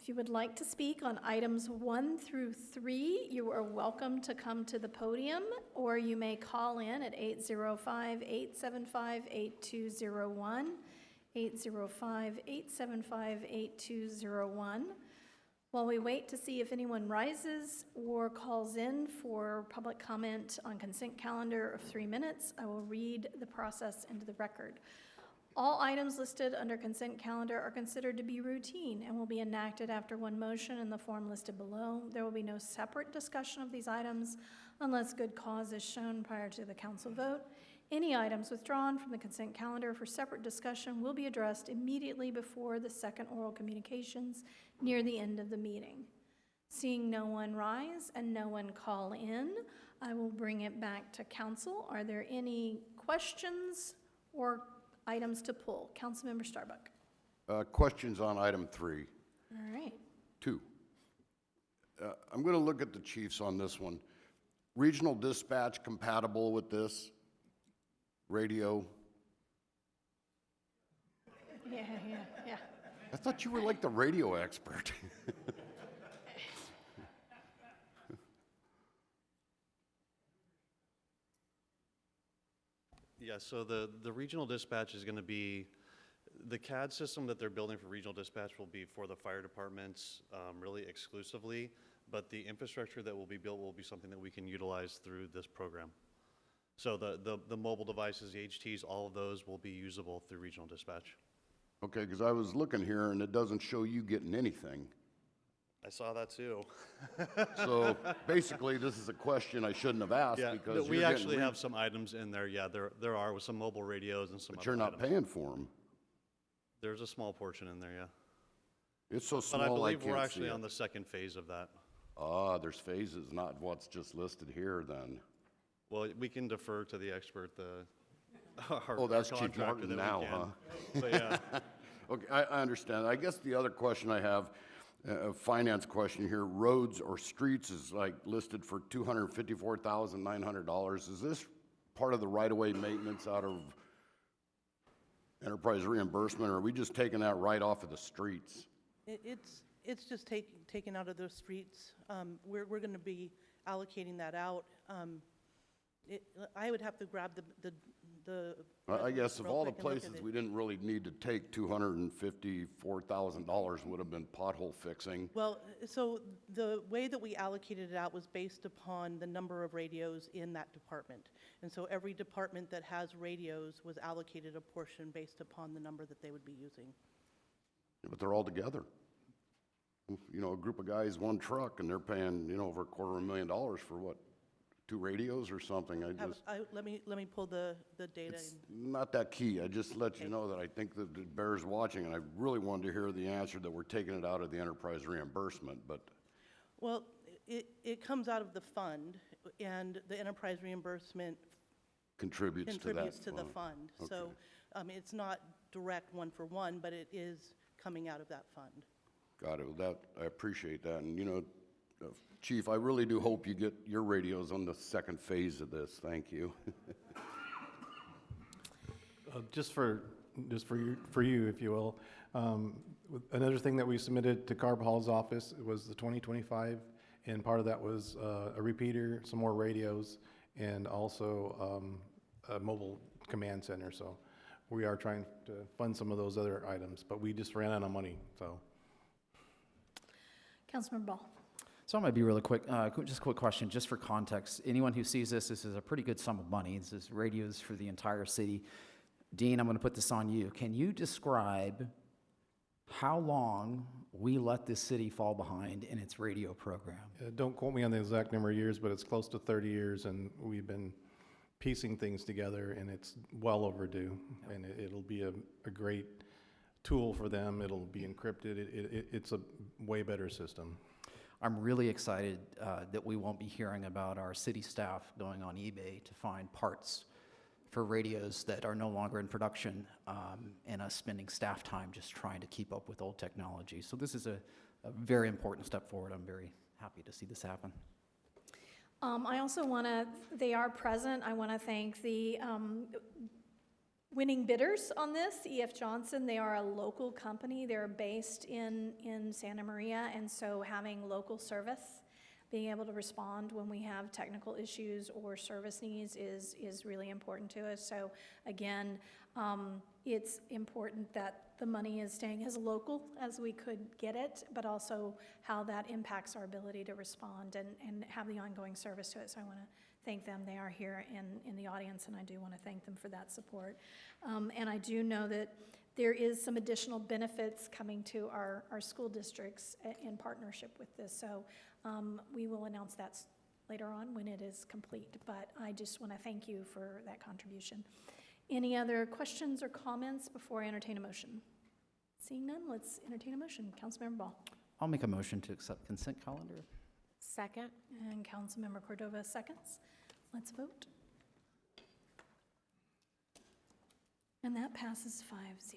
If you would like to speak on items 1 through 3, you are welcome to come to the podium, or you may call in at 805-875-8201, 805-875-8201. While we wait to see if anyone rises or calls in for public comment on consent calendar of 3 minutes, I will read the process into the record. All items listed under consent calendar are considered to be routine and will be enacted after one motion in the form listed below. There will be no separate discussion of these items unless good cause is shown prior to the council vote. Any items withdrawn from the consent calendar for separate discussion will be addressed immediately before the second oral communications near the end of the meeting. Seeing no one rise and no one call in, I will bring it back to council. Are there any questions or items to pull? Councilmember Starbuck. Questions on item 3. All right. 2. I'm going to look at the chiefs on this one. Regional dispatch compatible with this? Radio? Yeah. I thought you were like the radio expert. Yeah, so the regional dispatch is going to be, the CAD system that they're building for regional dispatch will be for the fire departments really exclusively, but the infrastructure that will be built will be something that we can utilize through this program. So the mobile devices, the HTs, all of those will be usable through regional dispatch. Okay, because I was looking here and it doesn't show you getting anything. I saw that too. So basically, this is a question I shouldn't have asked Yeah, because we you're actually getting have some items in there. Yeah, there are with some mobile radios and some but other you're not items. paying for them. There's a small portion in there, yeah. It's so But small I I believe can't we're see actually it. on the second phase of that. Ah, there's phases, not what's just listed here then. Well, we can defer to the expert, our Oh, that's Chief contractor Martin that we now, can. huh? But yeah, Okay, I understand. I guess the other question I have, a finance question here, roads or streets is like listed for $254,900. Is this part of the right-of-way maintenance out of enterprise reimbursement, or are we just taking that right off of the streets? It's just taken out of the streets. We're going to be allocating that out. I would have to grab the. I guess of real all the quick and look at places it. we didn't really need to take $254,000 would have been pothole fixing. Well, so the way that we allocated it out was based upon the number of radios in that department. And so every department that has radios was allocated a portion based upon the number that they would be using. Yeah, but they're all together. You know, a group of guys, one truck, and they're paying, you know, over $250,000 for what, 2 radios or something? Let me pull the data. It's not that key. I just let you know that I think that it bears watching, and I really wanted to hear the answer that we're taking it out of the enterprise reimbursement, but Well, it comes out of the fund, and the enterprise reimbursement contributes to the fund. So it's not direct one-for-one, but it is coming out of that fund. Got it. Well, that, I appreciate that. And, you know, Chief, I really do hope you get your radios on the second phase of this. Thank you. Just for you, if you will, Another thing that we submitted to Carb Hall's office was the 2025, and part of that was a repeater, some more radios, and also a mobile command center. So we are trying to fund some of those other items, but we just ran out of money, so. Councilmember Ball. So I'm going to be really quick. Just a quick question, just for context. Anyone who sees this, this is a pretty good sum of money. This is radios for the entire city. Dean, I'm going to put this on you. Can you describe how long we let this city fall behind in its radio program? Don't quote me on the exact number of years, but it's close to 30 years, and we've been piecing things together, and it's well overdue. And it'll be a great tool for them. It'll be encrypted. It's a way better system. I'm really excited that we won't be hearing about our city staff going on eBay to find parts for radios that are no longer in production, and us spending staff time just trying to keep up with old technology. So this is a very important step forward. I'm very happy to see this happen. I also want to, they are present. I want to thank the winning bidders on this, E.F. Johnson. They are a local company. They're based in Santa Maria, and so having local service, being able to respond when we have technical issues or service needs is really important to us. So again, it's important that the money is staying as local as we could get it, but also how that impacts our ability to respond and have the ongoing service to it. So I want to thank them. They are here in the audience, and I do want to thank them for that support. And I do know that there is some additional benefits coming to our school districts in partnership with this. So we will announce that later on when it is complete. But I just want to thank you for that contribution. Any other questions or comments before I entertain a motion? Seeing none, let's entertain a motion. Councilmember Ball. I'll make a motion to accept consent calendar. Second. And Councilmember Cordova seconds. Let's vote. And that passes 5-0.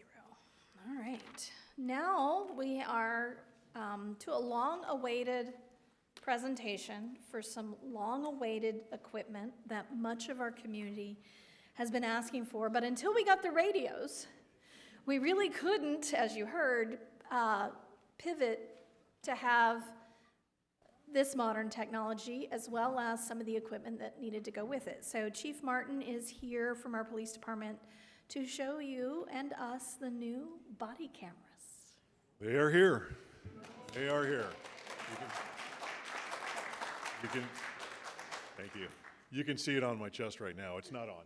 All right. Now we are to a long-awaited presentation for some long-awaited equipment that much of our community has been asking for. But until we got the radios, we really couldn't, as you heard, pivot to have this modern technology as well as some of the equipment that needed to go with it. So Chief Martin is here from our police department to show you and us the new body cameras. They are here. They are here. You can, thank you. You can see it on my chest right now. It's not on.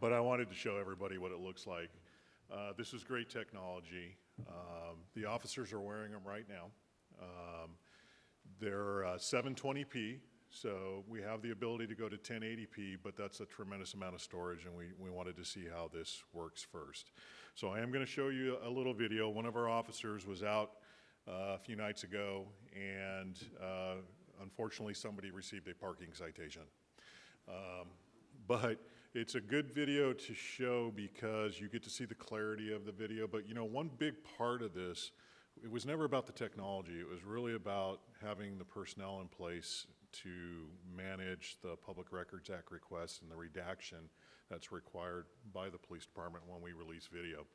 But I wanted to show everybody what it looks like. This is great technology. The officers are wearing them right now. They're 720p, so we have the ability to go to 1080p, but that's a tremendous amount of storage, and we wanted to see how this works first. So I am going to show you a little video. One of our officers was out a few nights ago, and unfortunately somebody received a parking citation. But it's a good video to show because you get to see the clarity of the video. But you know, one big part of this, it was never about the technology. It was really about having the personnel in place to manage the Public Records Act requests and the redaction that's required by the police department when we release video.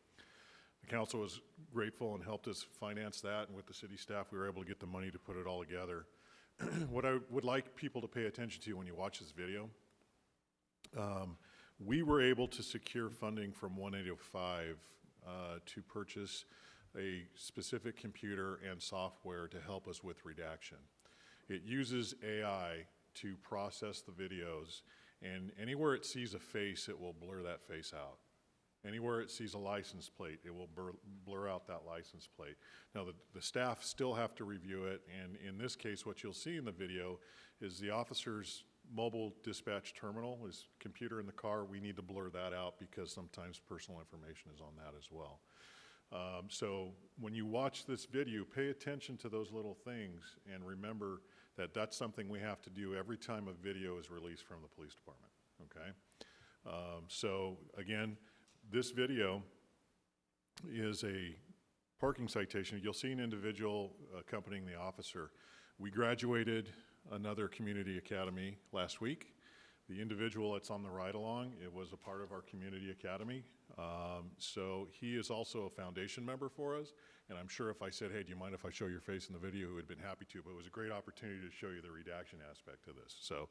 The council was grateful and helped us finance that, and with the city staff, we were able to get the money to put it all together. What I would like people to pay attention to when you watch this video, we were able to secure funding from 185 to purchase a specific computer and software to help us with redaction. It uses AI to process the videos, and anywhere it sees a face, it will blur that face out. Anywhere it sees a license plate, it will blur out that license plate. Now, the staff still have to review it, and in this case, what you'll see in the video is the officer's mobile dispatch terminal, his computer in the car. We need to blur that out because sometimes personal information is on that as well. So when you watch this video, pay attention to those little things and remember that that's something we have to do every time a video is released from the police department, okay? So again, this video is a parking citation. You'll see an individual accompanying the officer. We graduated another community academy last week. The individual that's on the ride along, it was a part of our community academy. So he is also a foundation member for us, and I'm sure if I said, hey, do you mind if I show your face in the video, he would have been happy to, but it was a great opportunity to show you the redaction aspect of this. So,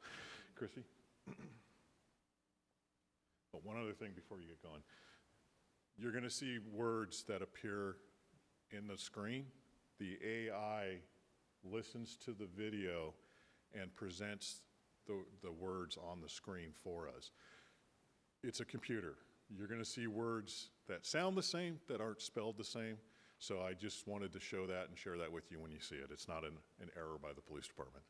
Chrissy? But one other thing before you get going. You're going to see words that appear in the screen. The AI listens to the video and presents the words on the screen for us. It's a computer. You're going to see words that sound the same, that aren't spelled the same. So I just wanted to show that and share that with you when you see it. It's not an error by the police department.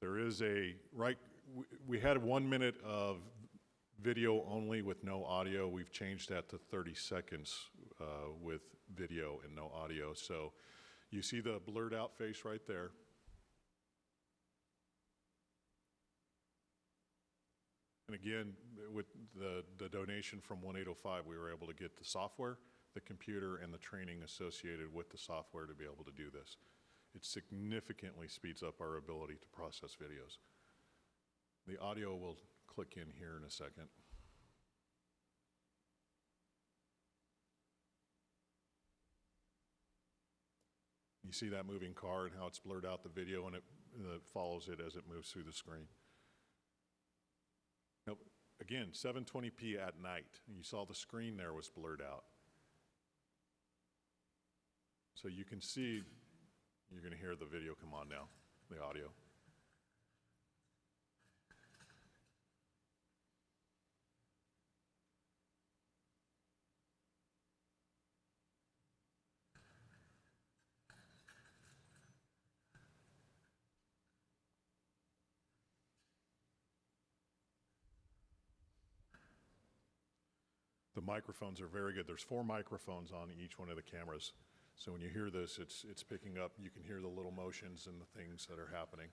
There is we had 1 minute of video only with no audio. We've changed that to 30 seconds with video and no audio. So you see the blurred out face right there. And again, with the donation from 1805, we were able to get the software, the computer, and the training associated with the software to be able to do this. It significantly speeds up our ability to process videos. The audio will click in here in a second. You see that moving car and how it's blurred out the video, and it follows it as it moves through the screen. Now, again, 720p at night. You saw the screen there was blurred out. So you can see, you're going to hear the video come on now, the audio. The microphones are very good. There's 4 microphones on each one of the cameras. So when you hear this, it's picking up. You can hear the little motions and the things that are happening.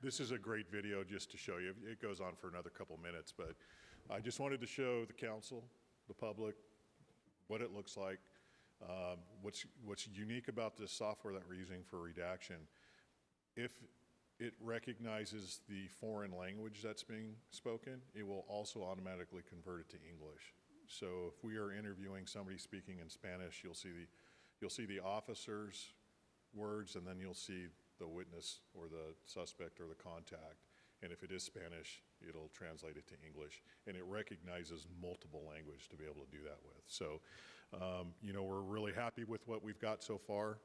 This is a great video just to show you. It goes on for another couple minutes, but I just wanted to show the council, the public, what it looks like. What's unique about this software that we're using for redaction, if it recognizes the foreign language that's being spoken, it will also automatically convert it to English. So if we are interviewing somebody speaking in Spanish, you'll see the officer's words, and then you'll see the witness or the suspect or the contact. And if it is Spanish, it'll translate it to English. And it recognizes multiple language to be able to do that with. So, we're really happy with what we've got so far.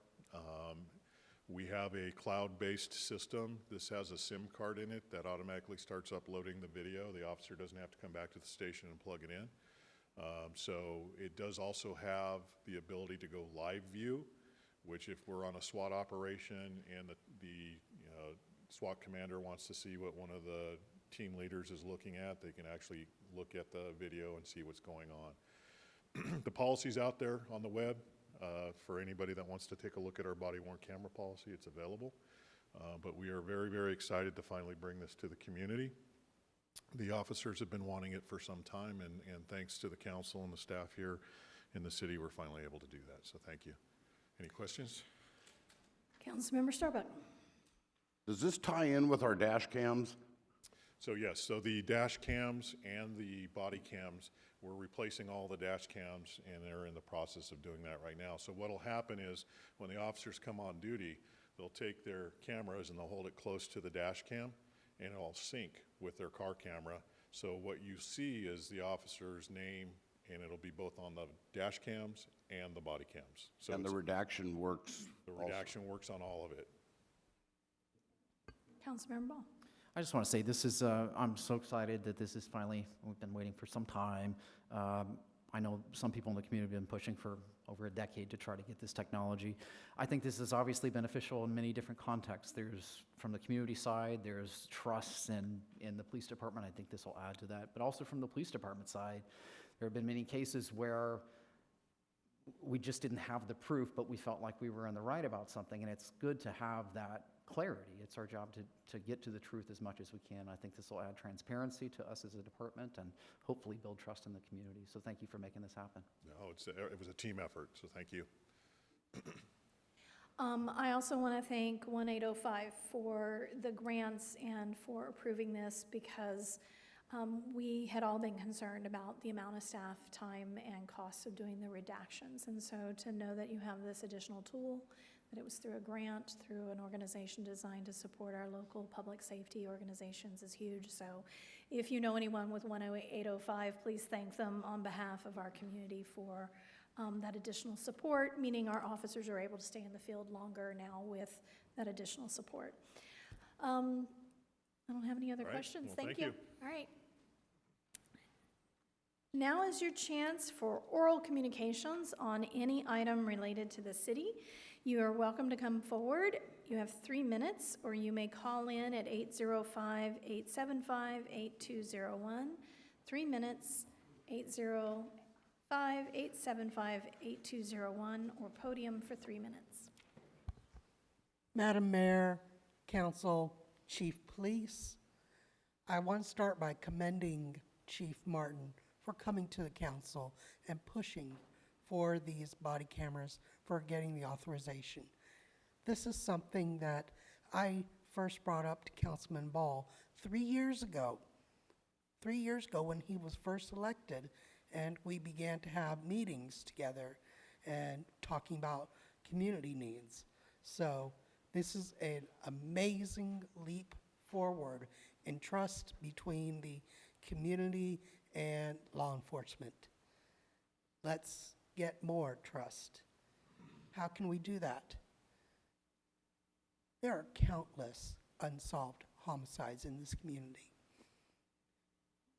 We have a cloud-based system. This has a SIM card in it that automatically starts uploading the video. The officer doesn't have to come back to the station and plug it in. So it does also have the ability to go live view, which if we're on a SWAT operation and the SWAT commander wants to see what one of the team leaders is looking at, they can actually look at the video and see what's going on. The policy's out there on the web. For anybody that wants to take a look at our body-worn camera policy, it's available. But we are very, very excited to finally bring this to the community. The officers have been wanting it for some time, and thanks to the council and the staff here in the city, we're finally able to do that. So thank you. Any questions? Councilmember Starbuck. Does this tie in with our dash cams? So yes, so the dash cams and the body cams, we're replacing all the dash cams, and they're in the process of doing that right now. So what'll happen is when the officers come on duty, they'll take their cameras and they'll hold it close to the dash cam, and it'll sync with their car camera. So what you see is the officer's name, and it'll be both on the dash cams and the body cams. So And the redaction works the also. redaction works on all of it. Councilmember Ball. I just want to say this is, I'm so excited that this is finally, we've been waiting for some time. I know some people in the community have been pushing for over a decade to try to get this technology. I think this is obviously beneficial in many different contexts. There's, from the community side, there's trust in the police department. I think this will add to that. But also from the police department side, there have been many cases where we just didn't have the proof, but we felt like we were in the right about something, and it's good to have that clarity. It's our job to get to the truth as much as we can. I think this will add transparency to us as a department and hopefully build trust in the community. So thank you for making this happen. No, it was a team effort, so thank you. I also want to thank 1805 for the grants and for approving this, because we had all been concerned about the amount of staff time and costs of doing the redactions. And so to know that you have this additional tool, that it was through a grant, through an organization designed to support our local public safety organizations, is huge. So if you know anyone with 1805, please thank them on behalf of our community for that additional support, meaning our officers are able to stay in the field longer now with that additional support. I don't have any other All right. questions. Well, thank you. All right. Now is your chance for oral communications on any item related to the city. You are welcome to come forward. You have 3 minutes, or you may call in at 805-875-8201. 3 minutes, 805-875-8201, or podium for 3 minutes. Madam Mayor, Council, Chief Police, I want to start by commending Chief Martin for coming to the council and pushing for these body cameras, for getting the authorization. This is something that I first brought up to Councilman Ball 3 years ago. 3 years ago when he was first elected, and we began to have meetings together and talking about community needs. So this is an amazing leap forward in trust between the community and law enforcement. Let's get more trust. How can we do that? There are countless unsolved homicides in this community.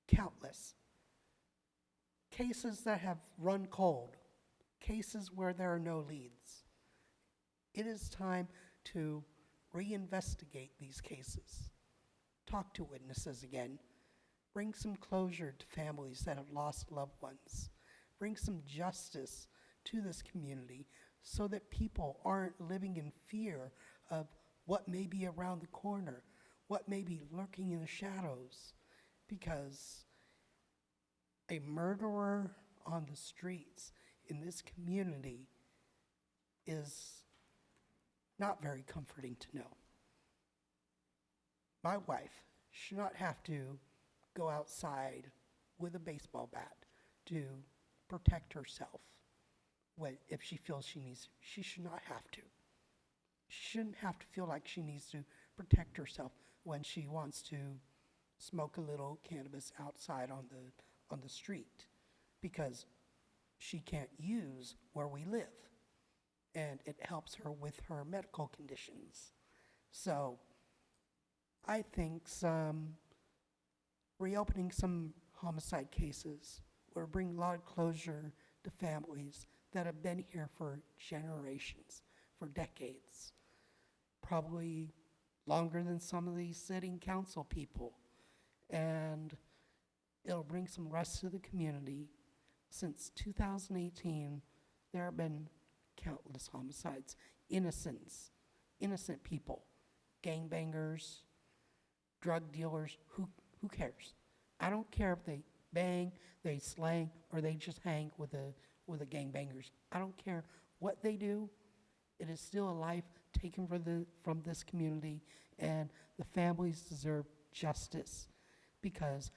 Countless. Cases that have run cold. Cases where there are no leads. It is time to reinvestigate these cases. Talk to witnesses again. Bring some closure to families that have lost loved ones. Bring some justice to this community so that people aren't living in fear of what may be around the corner, what may be lurking in the shadows, because a murderer on the streets in this community is not very comforting to know. My wife should not have to go outside with a baseball bat to protect herself if she feels she needs to. She should not have to. She shouldn't have to feel like she needs to protect herself when she wants to smoke a little cannabis outside on the street, because she can't use where we live, and it helps her with her medical conditions. So I think reopening some homicide cases will bring a lot of closure to families that have been here for generations, for decades, probably longer than some of these sitting council people. And it'll bring some rest to the community. Since 2018, there have been countless homicides, innocent people, gangbangers, drug dealers, who cares? I don't care if they bang, they slang, or they just hang with the gangbangers. I don't care what they do. It is still a life taken from this community, and the families deserve justice. Because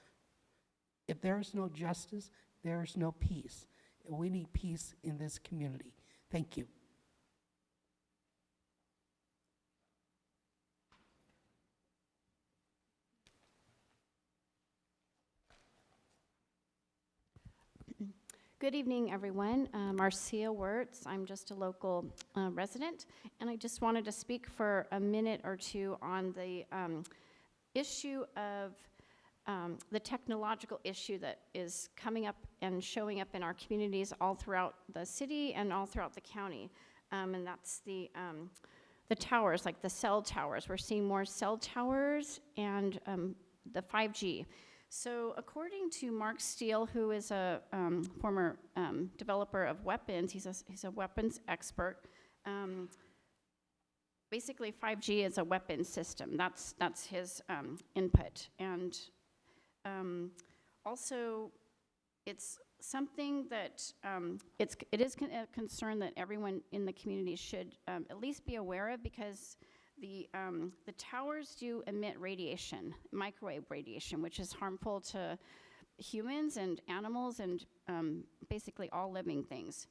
if there is no justice, there is no peace. And we need peace in this community. Thank you. Good evening, everyone. Marcia Wirtz. I'm just a local resident, and I just wanted to speak for a minute or two on the issue of the technological issue that is coming up and showing up in our communities all throughout the city and all throughout the county. And that's the towers, like the cell towers. We're seeing more cell towers and the 5G. So according to Mark Steele, who is a former developer of weapons, he's a weapons expert. Basically, 5G is a weapons system. That's his input. And also, it's something that it is a concern that everyone in the community should at least be aware of, because the towers do emit radiation, microwave radiation, which is harmful to humans and animals and basically all living things.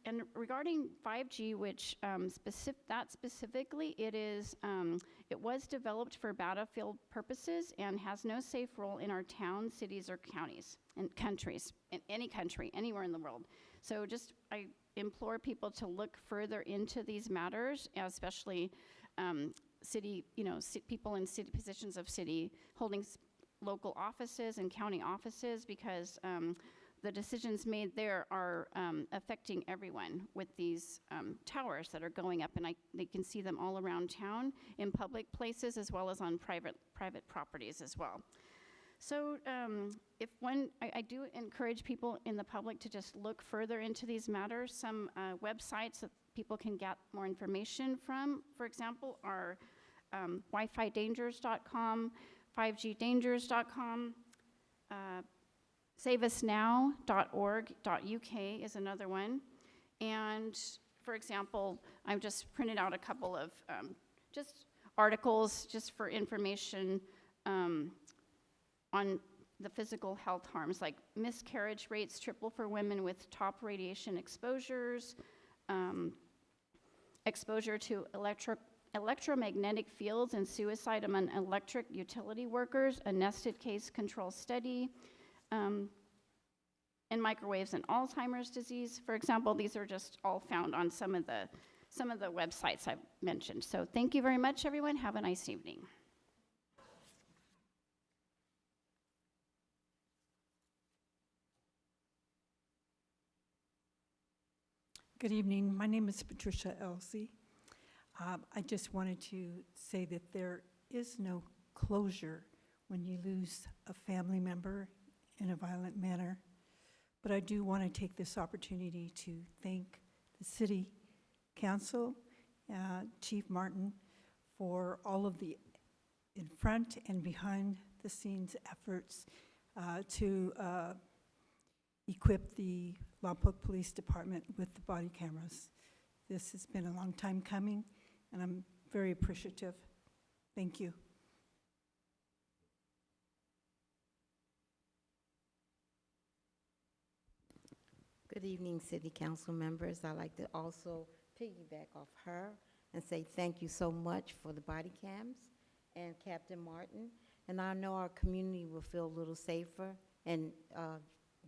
And regarding 5G, which specifically, it was developed for battlefield purposes and has no safe role in our towns, cities, or counties and countries, in any country, anywhere in the world. So I implore people to look further into these matters, especially city, people in city positions of city holding local offices and county offices, because the decisions made there are affecting everyone with these towers that are going up, and they can see them all around town in public places as well as on private properties as well. So I do encourage people in the public to just look further into these matters. Some websites that people can get more information from, for example, are wifidangers.com, 5gdangers.com, saveusnow.org.uk is another one. And for example, I've just printed out a couple of just articles just for information on the physical health harms, like miscarriage rates triple for women with top radiation exposures, exposure to electromagnetic fields and suicide among electric utility workers, a nested case control study, and microwaves and Alzheimer's disease. For example, these are just all found on some of the websites I've mentioned. So thank you very much, everyone. Have a nice evening. Good evening. My name is Patricia Elsey. I just wanted to say that there is no closure when you lose a family member in a violent manner. But I do want to take this opportunity to thank the City Council, Chief Martin, for all of the in front and behind the scenes efforts to equip the Lompoc Police Department with the body cameras. This has been a long time coming, and I'm very appreciative. Thank you. Good evening, City Council members. I'd like to also piggyback off her and say thank you so much for the body cams and Captain Martin. And I know our community will feel a little safer, and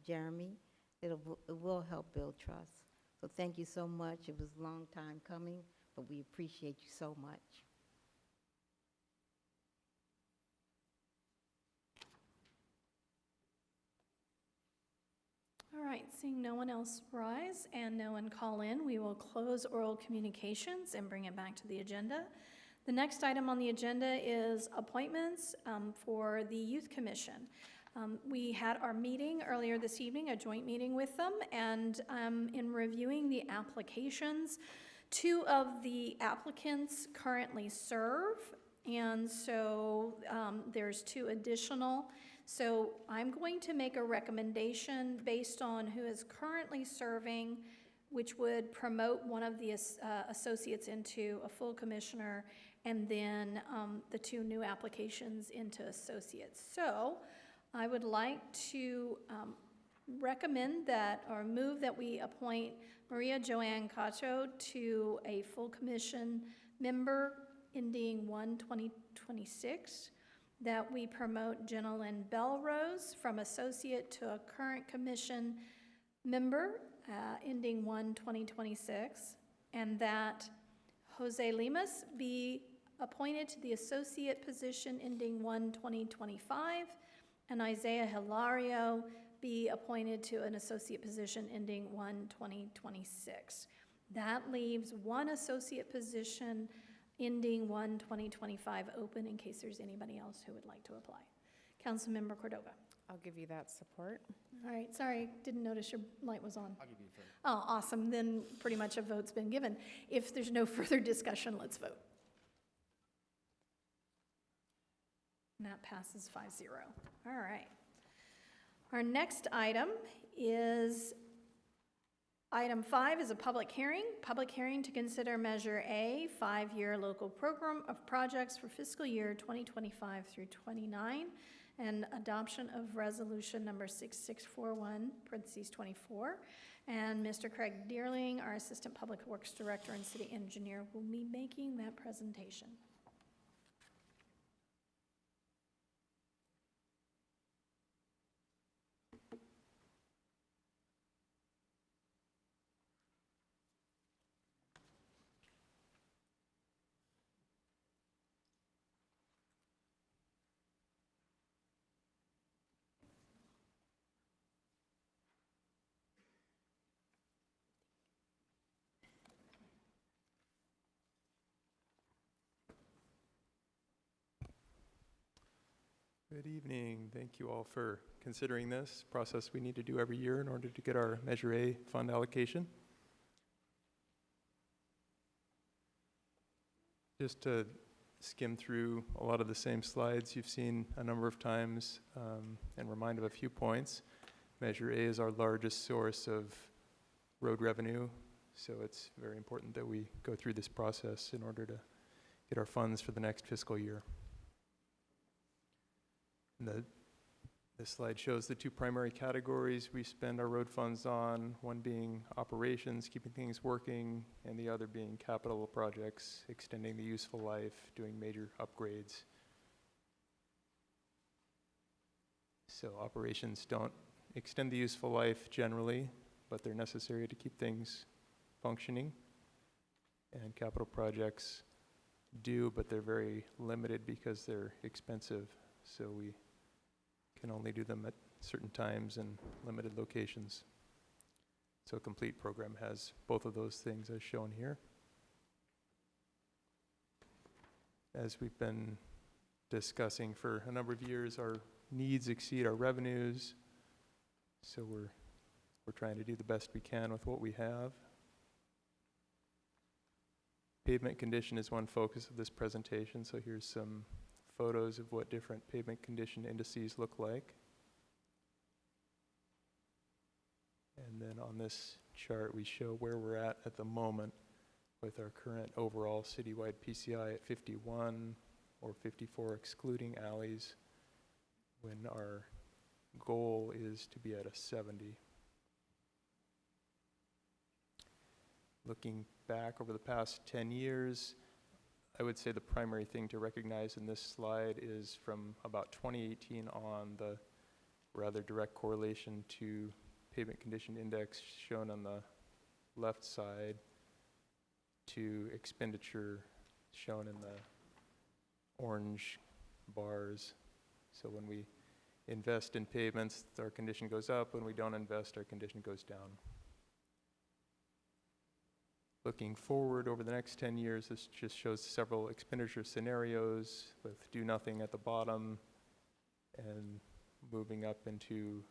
Jeremy, it will help build trust. So thank you so much. It was a long time coming, but we appreciate you so much. All right, seeing no one else rise and no one call in, we will close oral communications and bring it back to the agenda. The next item on the agenda is appointments for the Youth Commission. We had our meeting earlier this evening, a joint meeting with them, and in reviewing the applications, 2 of the applicants currently serve, and so there's 2 additional. So I'm going to make a recommendation based on who is currently serving, which would promote one of the associates into a full commissioner, and then the 2 new applications into associates. So I would like to recommend that, or move that we appoint Maria Joanne Cacho to a full commission member ending 1/2026, that we promote Jenna Lynn Belrose from associate to a current commission member ending 1/2026, and that Jose Limas be appointed to the associate position ending 1/2025, and Isaiah Hilario be appointed to an associate position ending 1/2026. That leaves 1 associate position ending 1/2025 open in case there's anybody else who would like to apply. Councilmember Cordova. I'll give you that support. All right, sorry, didn't notice your light was on. I'll give you a vote. Oh, awesome, then pretty much a vote's been given. If there's no further discussion, let's vote. And that passes 5-0. All right. Our next item is, item 5 is a public hearing. Public hearing to consider Measure A, 5-year local program of projects for fiscal year 2025 through 29, and adoption of resolution number 6641, parentheses 24. And Mr. Craig Deerling, our Assistant Public Works Director and City Engineer, will be making that presentation. Good evening. Thank you all for considering this process we need to do every year in order to get our Measure A fund allocation. Just to skim through a lot of the same slides you've seen a number of times and remind of a few points. Measure A is our largest source of road revenue, so it's very important that we go through this process in order to get our funds for the next fiscal year. This slide shows the 2 primary categories we spend our road funds on, one being operations, keeping things working, and the other being capital projects, extending the useful life, doing major upgrades. So operations don't extend the useful life generally, but they're necessary to keep things functioning. And capital projects do, but they're very limited because they're expensive. So we can only do them at certain times and limited locations. So a complete program has both of those things as shown here. As we've been discussing for a number of years, our needs exceed our revenues. So we're trying to do the best we can with what we have. Pavement condition is one focus of this presentation, so here's some photos of what different pavement condition indices look like. And then on this chart, we show where we're at the moment with our current overall citywide PCI at 51 or 54 excluding alleys, when our goal is to be at a 70. Looking back over the past 10 years, I would say the primary thing to recognize in this slide is from about 2018 on, the rather direct correlation to pavement condition index shown on the left side to expenditure shown in the orange bars. So when we invest in pavements, our condition goes up. When we don't invest, our condition goes down. Looking forward over the next 10 years, this just shows several expenditure scenarios with do nothing at the bottom and moving up into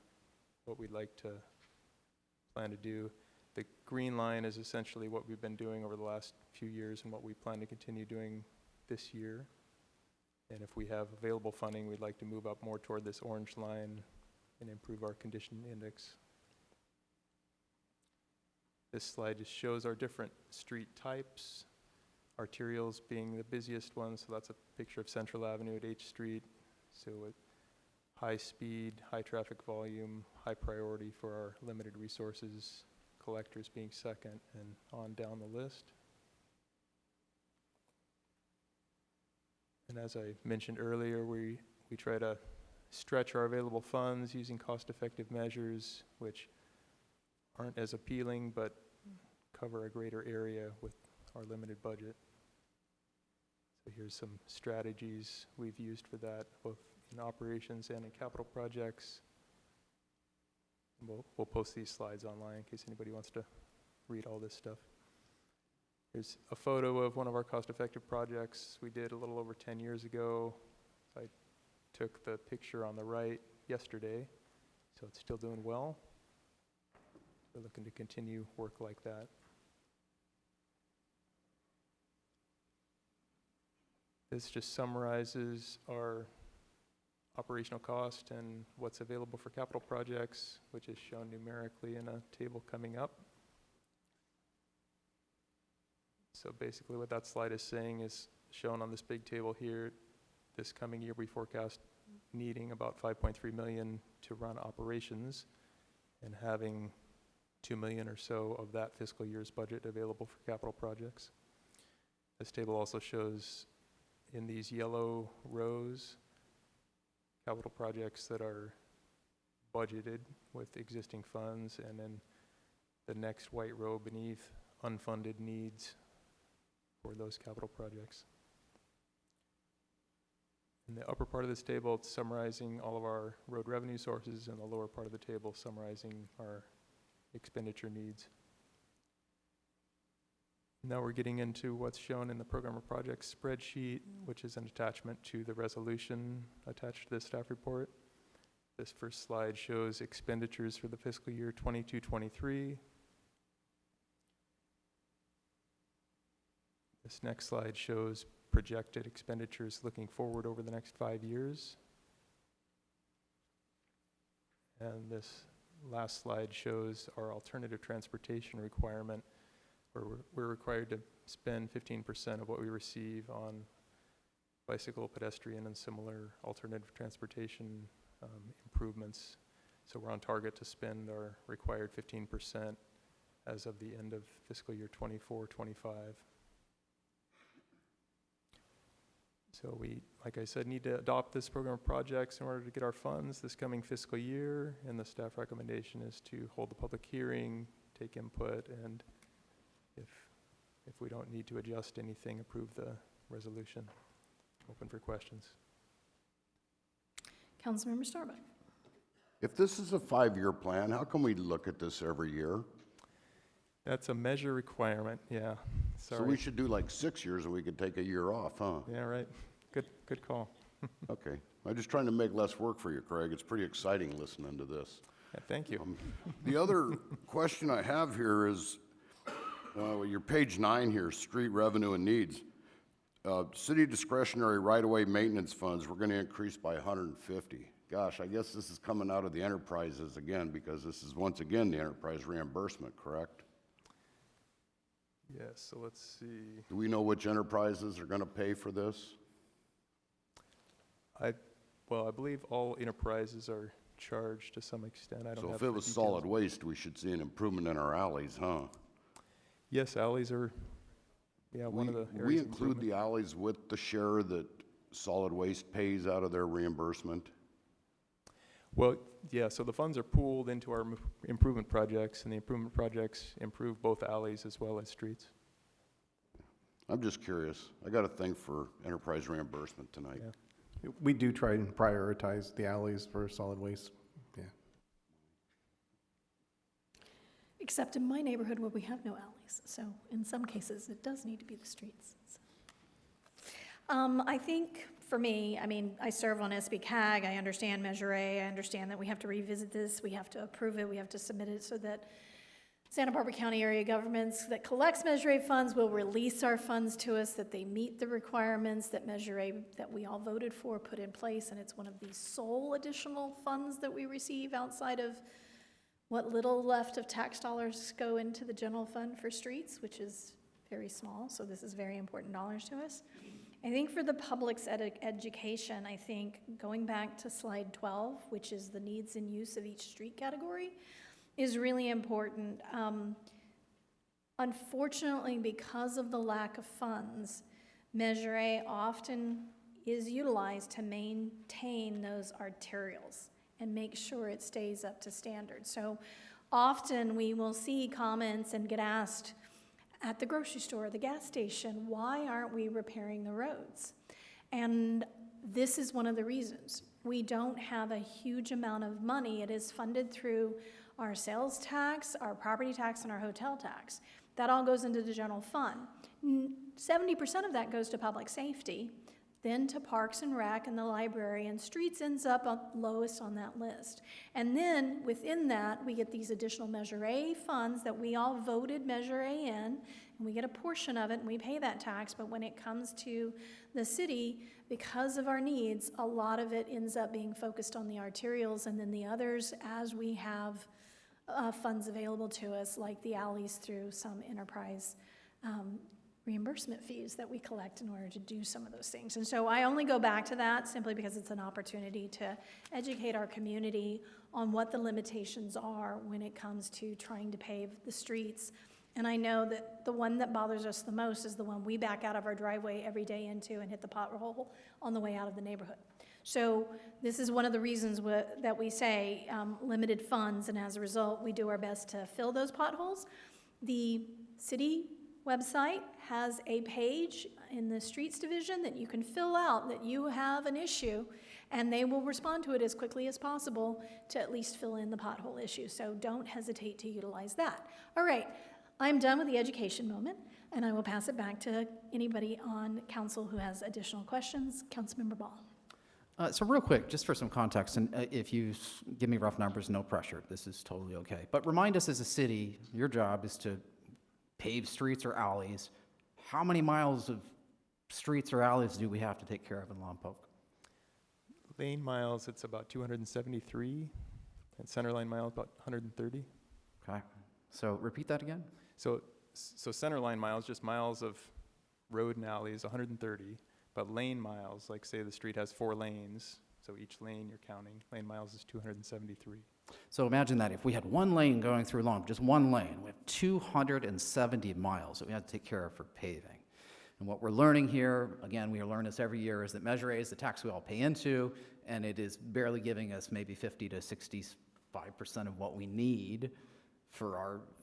what we'd like to plan to do. The green line is essentially what we've been doing over the last few years and what we plan to continue doing this year. And if we have available funding, we'd like to move up more toward this orange line and improve our condition index. This slide just shows our different street types, arterials being the busiest one, so that's a picture of Central Avenue at H Street. So with high speed, high traffic volume, high priority for our limited resources, collectors being second, and on down the list. And as I mentioned earlier, we try to stretch our available funds using cost-effective measures, which aren't as appealing, but cover a greater area with our limited budget. So here's some strategies we've used for that, both in operations and in capital projects. We'll post these slides online in case anybody wants to read all this stuff. Here's a photo of one of our cost-effective projects we did a little over 10 years ago. I took the picture on the right yesterday, so it's still doing well. We're looking to continue work like that. This just summarizes our operational cost and what's available for capital projects, which is shown numerically in a table coming up. So basically what that slide is saying is shown on this big table here. This coming year we forecast needing about 5.3 million to run operations and having 2 million or so of that fiscal year's budget available for capital projects. This table also shows in these yellow rows capital projects that are budgeted with existing funds, and then the next white row beneath unfunded needs for those capital projects. In the upper part of this table, it's summarizing all of our road revenue sources, and the lower part of the table summarizing our expenditure needs. Now we're getting into what's shown in the program of projects spreadsheet, which is an attachment to the resolution attached to this staff report. This first slide shows expenditures for the fiscal year 22-23. This next slide shows projected expenditures looking forward over the next 5 years. And this last slide shows our alternative transportation requirement, where we're required to spend 15% of what we receive on bicycle, pedestrian, and similar alternative transportation improvements. So we're on target to spend our required 15% as of the end of fiscal year 24-25. So we, like I said, need to adopt this program of projects in order to get our funds this coming fiscal year, and the staff recommendation is to hold the public hearing, take input, and if we don't need to adjust anything, approve the resolution. Open for questions. Councilmember Starbuck. If this is a 5-year plan, how come we look at this every year? That's a measure requirement, yeah. Sorry. So we should do like 6 years and we could take a year off, huh? Yeah, right. Good call. Okay. I'm just trying to make less work for you, Craig. It's pretty exciting listening to this. Yeah, thank you. The other question I have here is, your page 9 here, street revenue and needs. City discretionary right-of-way maintenance funds, we're gonna increase by 150. Gosh, I guess this is coming out of the enterprises again, because this is once again the enterprise reimbursement, correct? Yes, so let's see. Do we know which enterprises are gonna pay for this? Well, I believe all enterprises are charged to some extent. I don't So have if the it was details. solid waste, we should see an improvement in our alleys, huh? Yes, alleys are, yeah, one of the areas We of include improvement. the alleys with the share that solid waste pays out of their reimbursement? Well, yeah, so the funds are pooled into our improvement projects, and the improvement projects improve both alleys as well as streets. I'm just curious. I got a thing for enterprise reimbursement tonight. Yeah. We do try and prioritize the alleys for solid waste, yeah. Except in my neighborhood where we have no alleys, so in some cases, it does need to be the streets. So. I think, for me, I mean, I serve on SB CAG, I understand Measure A, I understand that we have to revisit this, we have to approve it, we have to submit it so that Santa Barbara County area governments that collects Measure A funds will release our funds to us, that they meet the requirements that Measure A, that we all voted for, put in place, and it's one of the sole additional funds that we receive outside of what little left of tax dollars go into the general fund for streets, which is very small, so this is very important dollars to us. I think for the public's education, I think going back to slide 12, which is the needs and use of each street category, is really important. Unfortunately, because of the lack of funds, Measure A often is utilized to maintain those arterials and make sure it stays up to standard. So often we will see comments and get asked at the grocery store, the gas station, why aren't we repairing the roads? And this is one of the reasons. We don't have a huge amount of money. It is funded through our sales tax, our property tax, and our hotel tax. That all goes into the general fund. 70% of that goes to public safety, then to Parks and Rec and the library, and streets ends up lowest on that list. And then within that, we get these additional Measure A funds that we all voted Measure A in, and we get a portion of it and we pay that tax, but when it comes to the city, because of our needs, a lot of it ends up being focused on the arterials, and then the others, as we have funds available to us, like the alleys through some enterprise reimbursement fees that we collect in order to do some of those things. And so I only go back to that simply because it's an opportunity to educate our community on what the limitations are when it comes to trying to pave the streets. And I know that the one that bothers us the most is the one we back out of our driveway every day into and hit the pothole on the way out of the neighborhood. So this is one of the reasons that we say limited funds, and as a result, we do our best to fill those potholes. The city website has a page in the streets division that you can fill out that you have an issue, and they will respond to it as quickly as possible to at least fill in the pothole issue. So don't hesitate to utilize that. All right, I'm done with the education moment, and I will pass it back to anybody on council who has additional questions. Councilmember Ball. So real quick, just for some context, and if you give me rough numbers, no pressure. This is totally okay. But remind us as a city, your job is to pave streets or alleys. How many miles of streets or alleys do we have to take care of in Lompoc? Lane miles, it's about 273, and centerline miles, about 130. Okay. So repeat that again. So centerline miles, just miles of road and alleys, 130. But lane miles, like say the street has 4 lanes, so each lane you're counting, lane miles is 273. So imagine that if we had one lane going through Lompoc, just one lane, we have 270 miles that we have to take care of for paving. And what we're learning here, again, we learn this every year, is that Measure A is the tax we all pay into, and it is barely giving us maybe 50 to 65% of what we need for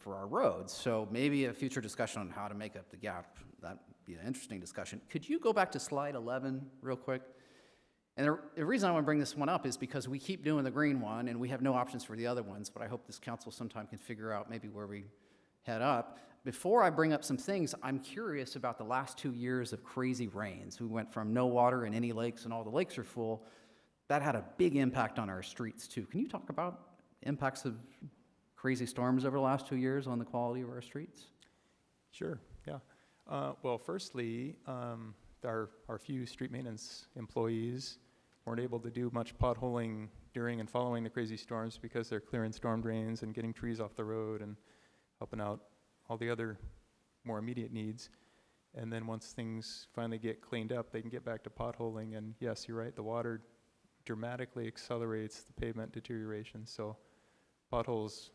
our roads. So maybe a future discussion on how to make up the gap, that'd be an interesting discussion. Could you go back to slide 11 real quick? And the reason I want to bring this one up is because we keep doing the green one and we have no options for the other ones, but I hope this council sometime can figure out maybe where we head up. Before I bring up some things, I'm curious about the last 2 years of crazy rains. We went from no water in any lakes and all the lakes are full. That had a big impact on our streets too. Can you talk about impacts of crazy storms over the last 2 years on the quality of our streets? Sure, yeah. Well, firstly, our few street maintenance employees weren't able to do much potholing during and following the crazy storms because they're clearing storm drains and getting trees off the road and helping out all the other more immediate needs. And then once things finally get cleaned up, they can get back to potholing. And yes, you're right, the water dramatically accelerates the pavement deterioration. So potholes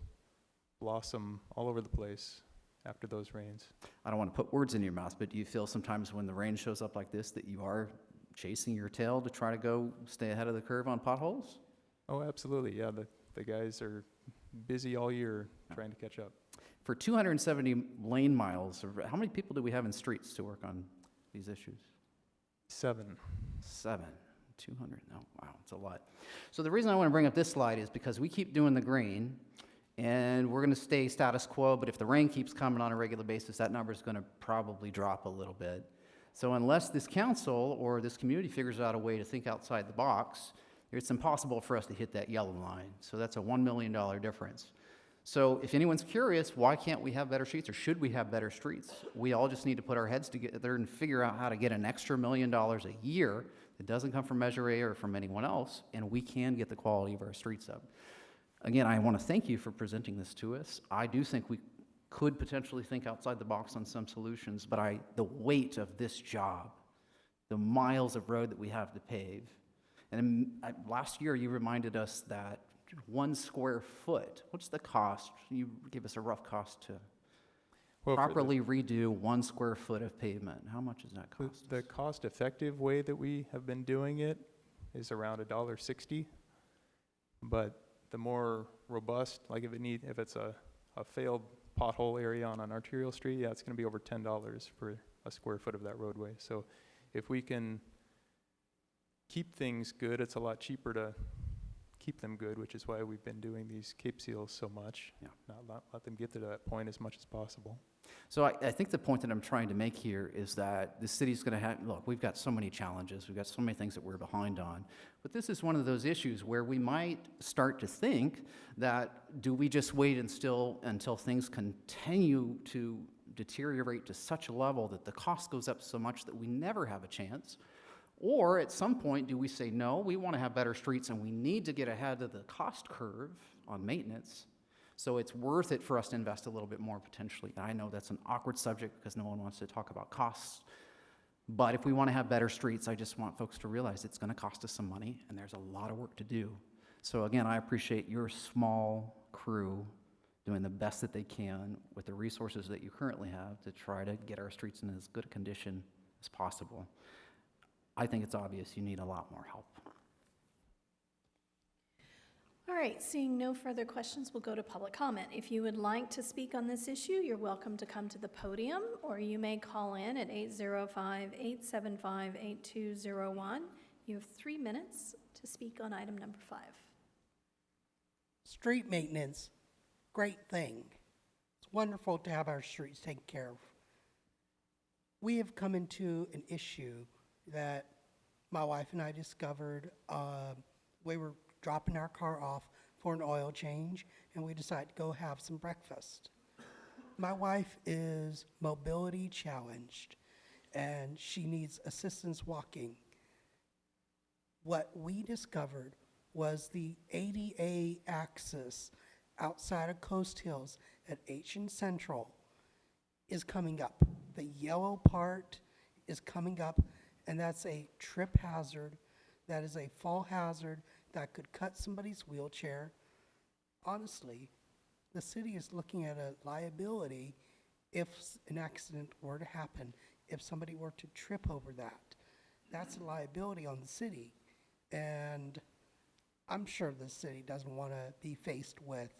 blossom all over the place after those rains. I don't want to put words in your mouth, but do you feel sometimes when the rain shows up like this that you are chasing your tail to try to go stay ahead of the curve on potholes? Oh, absolutely. Yeah, the guys are busy all year trying to catch up. For 270 lane miles, how many people do we have in streets to work on these issues? 7. 7. 200, no, wow, it's a lot. So the reason I want to bring up this slide is because we keep doing the green, and we're going to stay status quo, but if the rain keeps coming on a regular basis, that number is going to probably drop a little bit. So unless this council or this community figures out a way to think outside the box, it's impossible for us to hit that yellow line. So that's a $1 million difference. So if anyone's curious, why can't we have better streets, or should we have better streets? We all just need to put our heads together and figure out how to get an extra $1 million a year that doesn't come from Measure A or from anyone else, and we can get the quality of our streets up. Again, I want to thank you for presenting this to us. I do think we could potentially think outside the box on some solutions, but the weight of this job, the miles of road that we have to pave, and last year you reminded us that 1 square foot, what's the cost? You give us a rough cost to properly redo 1 square foot of pavement. How much does that cost? The cost-effective way that we have been doing it is around $1.60, but the more robust, like if it's a failed pothole area on an arterial street, yeah, it's going to be over $10 for a square foot of that roadway. So if we can keep things good, it's a lot cheaper to keep them good, which is why we've been doing these Cape Seals so much. Yeah. Not let them get to that point as much as possible. So I think the point that I'm trying to make here is that the city's going to have, look, we've got so many challenges, we've got so many things that we're behind on, but this is one of those issues where we might start to think that do we just wait until things continue to deteriorate to such a level that the cost goes up so much that we never have a chance? Or at some point, do we say, no, we want to have better streets and we need to get ahead of the cost curve on maintenance, so it's worth it for us to invest a little bit more potentially. I know that's an awkward subject because no one wants to talk about costs, but if we want to have better streets, I just want folks to realize it's going to cost us some money and there's a lot of work to do. So again, I appreciate your small crew doing the best that they can with the resources that you currently have to try to get our streets in as good a condition as possible. I think it's obvious you need a lot more help. All right, seeing no further questions, we'll go to public comment. If you would like to speak on this issue, you're welcome to come to the podium, or you may call in at 805-875-8201. You have 3 minutes to speak on item number 5. Street maintenance, great thing. It's wonderful to have our streets taken care of. We have come into an issue that my wife and I discovered. We were dropping our car off for an oil change, and we decided to go have some breakfast. My wife is mobility challenged, and she needs assistance walking. What we discovered was the ADA access outside of Coast Hills at H&M Central is coming up. The yellow part is coming up, and that's a trip hazard. That is a fall hazard that could cut somebody's wheelchair. Honestly, the city is looking at a liability if an accident were to happen, if somebody were to trip over that. That's a liability on the city. And I'm sure the city doesn't want to be faced with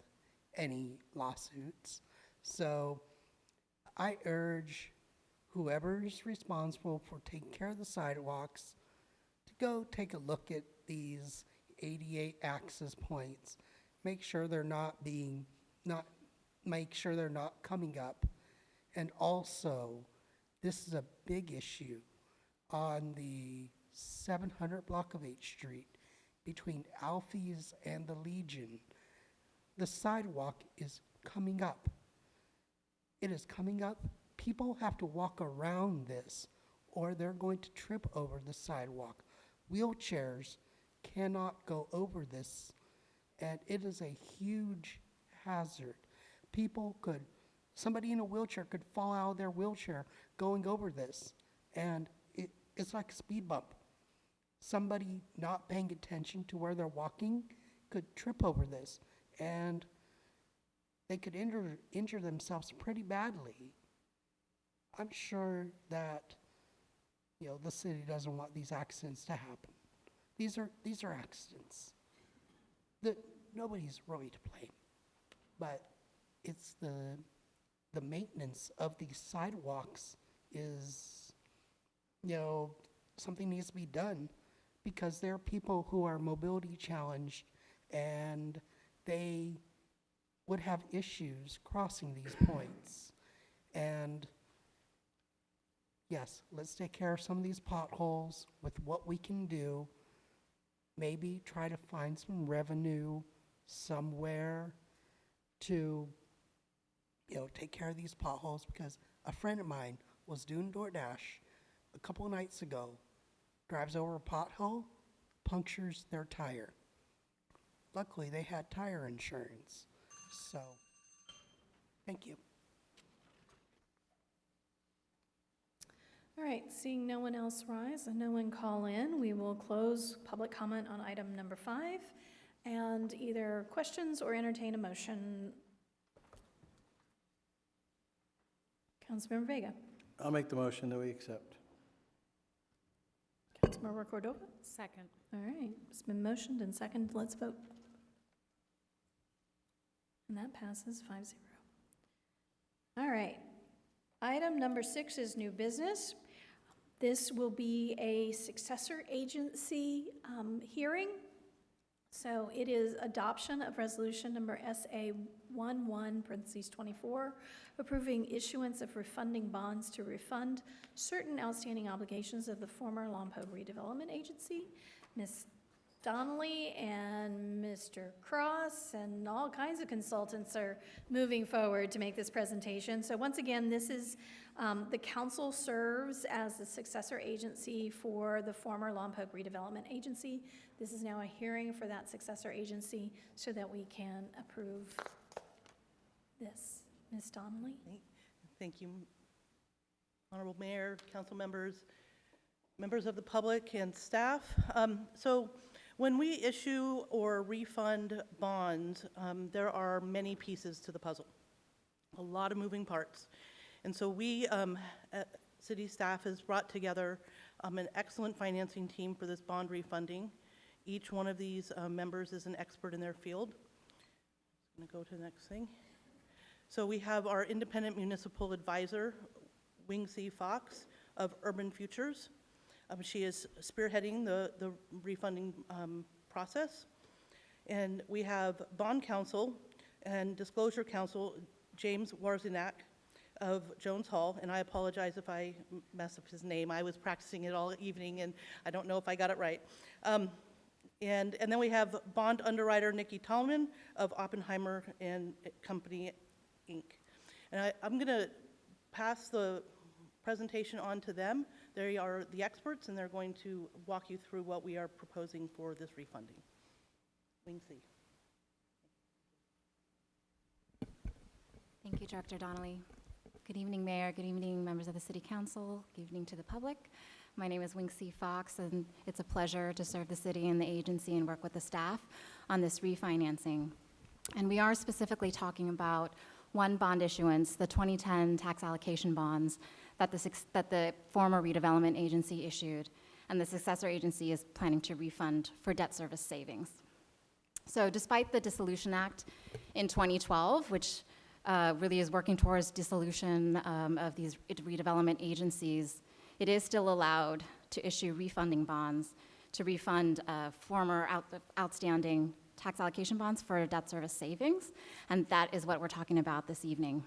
any lawsuits. So I urge whoever's responsible for taking care of the sidewalks to go take a look at these 88 access points. Make sure they're not coming up. And also, this is a big issue on the 700 block of H Street between Alfie's and the Legion. The sidewalk is coming up. It is coming up. People have to walk around this or they're going to trip over the sidewalk. Wheelchairs cannot go over this, and it is a huge hazard. Somebody in a wheelchair could fall out of their wheelchair going over this, and it's like a speed bump. Somebody not paying attention to where they're walking could trip over this, and they could injure themselves pretty badly. I'm sure that the city doesn't want these accidents to happen. These are accidents that nobody's really to blame, but it's the maintenance of these sidewalks is, something needs to be done because there are people who are mobility challenged and they would have issues crossing these points. And yes, let's take care of some of these potholes with what we can do. Maybe try to find some revenue somewhere to, take care of these potholes, because a friend of mine was doing DoorDash a couple of nights ago, drives over a pothole, punctures their tire. Luckily, they had tire insurance. So, thank you. All right, seeing no one else rise and no one call in, we will close public comment on item number 5 and either questions or entertain a motion. Councilmember Vega. I'll make the motion that we accept. Councilmember Cordova. Second. All right, it's been motioned and seconded. Let's vote. And that passes 5-0. All right. Item number 6 is new business. This will be a successor agency hearing. So it is adoption of resolution number SA11(24), approving issuance of refunding bonds to refund certain outstanding obligations of the former Lompoc Redevelopment Agency. Ms. Donnelly and Mr. Cross and all kinds of consultants are moving forward to make this presentation. So once again, this is, the council serves as the successor agency for the former Lompoc Redevelopment Agency. This is now a hearing for that successor agency so that we can approve this. Ms. Donnelly? Thank you, Honorable Mayor, council members, members of the public, and staff. So when we issue or refund bonds, there are many pieces to the puzzle, a lot of moving parts. And so we, city staff has brought together an excellent financing team for this bond refunding. Each one of these members is an expert in their field. I'm going to go to the next thing. So we have our independent municipal advisor, Wing C. Fox of Urban Futures. She is spearheading the refunding process. And we have bond counsel and disclosure counsel, James Warzenak of Jones Hall, and I apologize if I mess up his name. I was practicing it all evening, and I don't know if I got it right. And then we have bond underwriter Nikki Tallman of Oppenheimer and Company, Inc. And I'm going to pass the presentation on to them. They are the experts, and they're going to walk you through what we are proposing for this refunding. Wing C. Thank you, Director Donnelly. Good evening, Mayor. Good evening, members of the City Council. Good evening to the public. My name is Wing C. Fox, and it's a pleasure to serve the city and the agency and work with the staff on this refinancing. And we are specifically talking about one bond issuance, the 2010 tax allocation bonds that the former redevelopment agency issued, and the successor agency is planning to refund for debt service savings. So despite the Dissolution Act in 2012, which really is working towards dissolution of these redevelopment agencies, it is still allowed to issue refunding bonds to refund former outstanding tax allocation bonds for debt service savings, and that is what we're talking about this evening.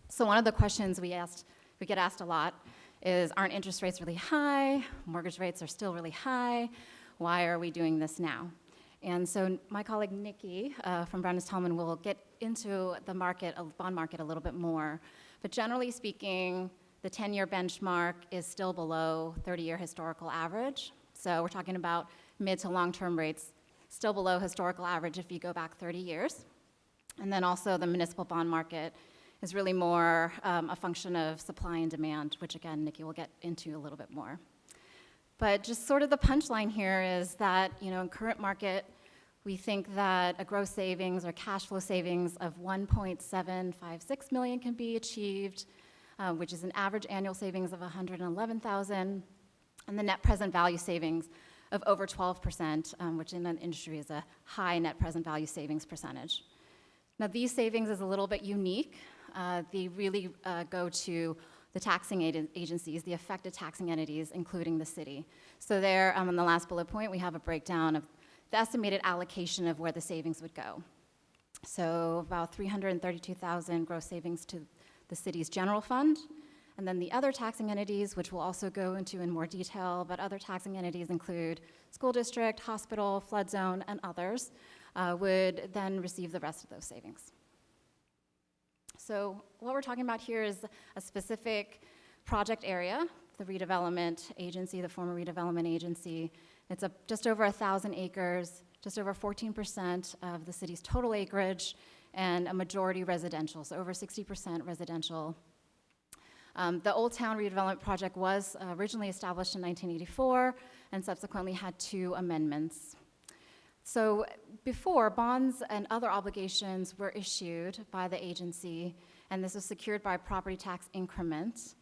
So one of the questions we get asked a lot is, aren't interest rates really high? Mortgage rates are still really high. Why are we doing this now? And so my colleague Nikki from Brown-Tallman will get into the bond market a little bit more. But generally speaking, the 10-year benchmark is still below 30-year historical average. So we're talking about mid to long-term rates still below historical average if you go back 30 years. And then also the municipal bond market is really more a function of supply and demand, which again, Nikki will get into a little bit more. But just sort of the punchline here is that, in current market, we think that a gross savings or cash flow savings of $1.756 million can be achieved, which is an average annual savings of $111,000, and the net present value savings of over 12%, which in the industry is a high net present value savings percentage. Now, these savings is a little bit unique. They really go to the taxing agencies, the affected taxing entities, including the city. So there, on the last bullet point, we have a breakdown of the estimated allocation of where the savings would go. So about 332,000 gross savings to the city's general fund, and then the other taxing entities, which we'll also go into in more detail, but other taxing entities include school district, hospital, flood zone, and others, would then receive the rest of those savings. So what we're talking about here is a specific project area, the redevelopment agency, the former redevelopment agency. It's just over 1,000 acres, just over 14% of the city's total acreage, and a majority residential, so over 60% residential. The Old Town Redevelopment Project was originally established in 1984 and subsequently had 2 amendments. So before, bonds and other obligations were issued by the agency, and this was secured by property tax increments,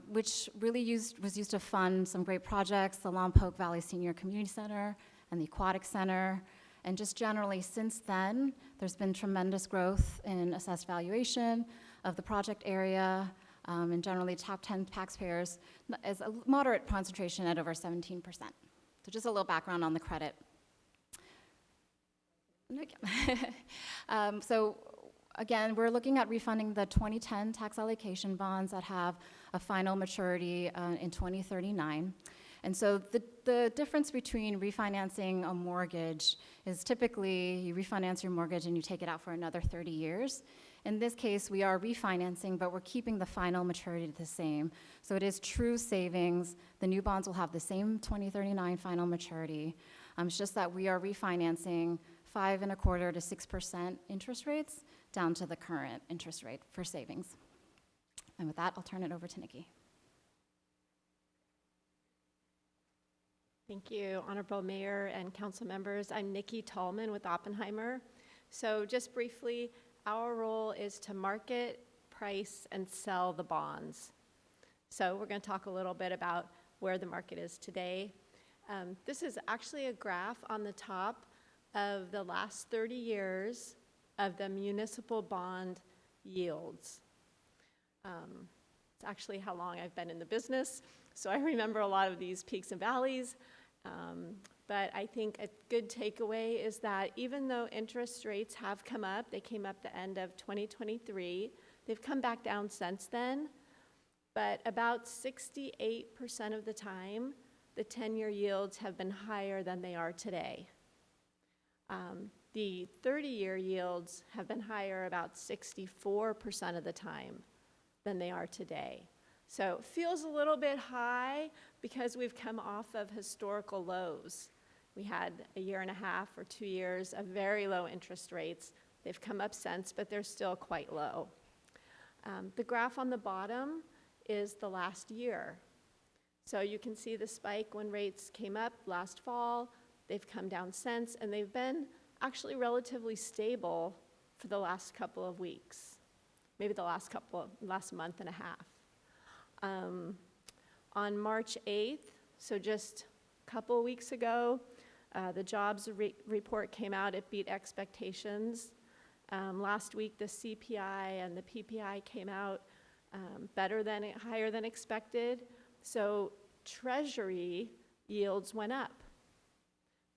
which really was used to fund some great projects, the Lompoc Valley Senior Community Center and the Aquatic Center. And just generally since then, there's been tremendous growth in assessed valuation of the project area, and generally top 10 taxpayers is a moderate concentration at over 17%. So just a little background on the credit. So again, we're looking at refunding the 2010 tax allocation bonds that have a final maturity in 2039. And so the difference between refinancing a mortgage is typically you refinance your mortgage and you take it out for another 30 years. In this case, we are refinancing, but we're keeping the final maturity the same. So it is true savings. The new bonds will have the same 2039 final maturity. It's just that we are refinancing 5.25% to 6% interest rates down to the current interest rate for savings. And with that, I'll turn it over to Nikki. Thank you, Honorable Mayor and council members. I'm Nikki Tallman with Oppenheimer. So just briefly, our role is to market, price, and sell the bonds. So we're going to talk a little bit about where the market is today. This is actually a graph on the top of the last 30 years of the municipal bond yields. It's actually how long I've been in the business, so I remember a lot of these peaks and valleys. But I think a good takeaway is that even though interest rates have come up, they came up the end of 2023, they've come back down since then, but about 68% of the time, the 10-year yields have been higher than they are today. The 30-year yields have been higher about 64% of the time than they are today. So it feels a little bit high because we've come off of historical lows. We had a year and a half or 2 years of very low interest rates. They've come up since, but they're still quite low. The graph on the bottom is the last year. So you can see the spike when rates came up last fall. They've come down since, and they've been actually relatively stable for the last couple of weeks, maybe the last month and a half. On March 8th, so just a couple of weeks ago, the jobs report came out. It beat expectations. Last week, the CPI and the PPI came out higher than expected. So Treasury yields went up.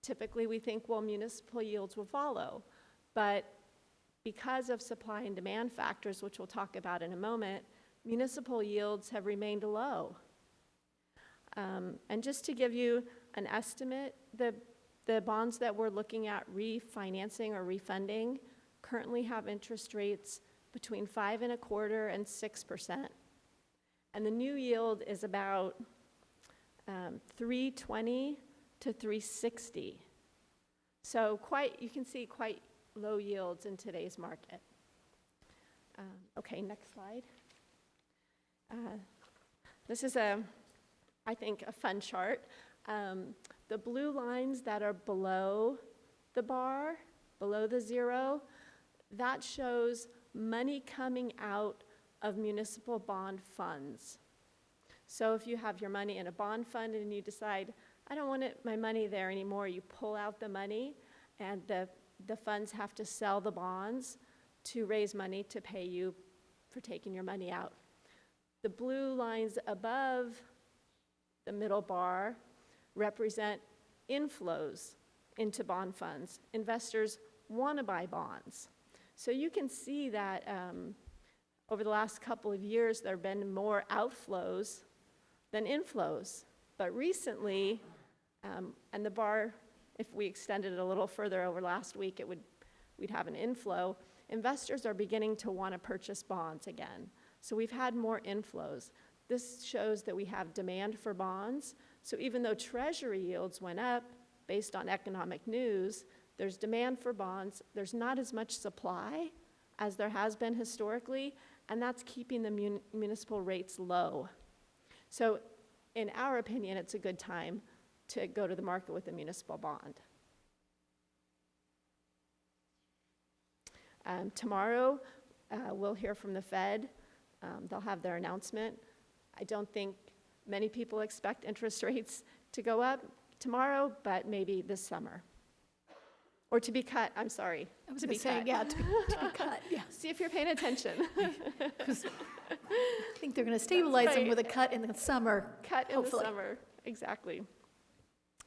Typically, we think, well, municipal yields will follow. But because of supply and demand factors, which we'll talk about in a moment, municipal yields have remained low. And just to give you an estimate, the bonds that we're looking at refinancing or refunding currently have interest rates between 5.25% and 6%. And the new yield is about 3.20 to 3.60. So you can see quite low yields in today's market. Okay, next slide. This is I think, a fun chart. The blue lines that are below the bar, below the zero, that shows money coming out of municipal bond funds. So if you have your money in a bond fund and you decide, I don't want my money there anymore, you pull out the money, and the funds have to sell the bonds to raise money to pay you for taking your money out. The blue lines above the middle bar represent inflows into bond funds. Investors want to buy bonds. So you can see that over the last couple of years, there have been more outflows than inflows. But recently, and the bar, if we extended it a little further over last week, we'd have an inflow. Investors are beginning to want to purchase bonds again. So we've had more inflows. This shows that we have demand for bonds. So even though Treasury yields went up based on economic news, there's demand for bonds. There's not as much supply as there has been historically, and that's keeping the municipal rates low. So in our opinion, it's a good time to go to the market with a municipal bond. Tomorrow, we'll hear from the Fed. They'll have their announcement. I don't think many people expect interest rates to go up tomorrow, but maybe this summer. Or to be cut, I'm sorry. I was to going be to say, cut. yeah, to be cut, yeah. See if you're paying attention. I think they're going to stabilize them right. with a cut in the summer, Cut in hopefully. the summer, exactly.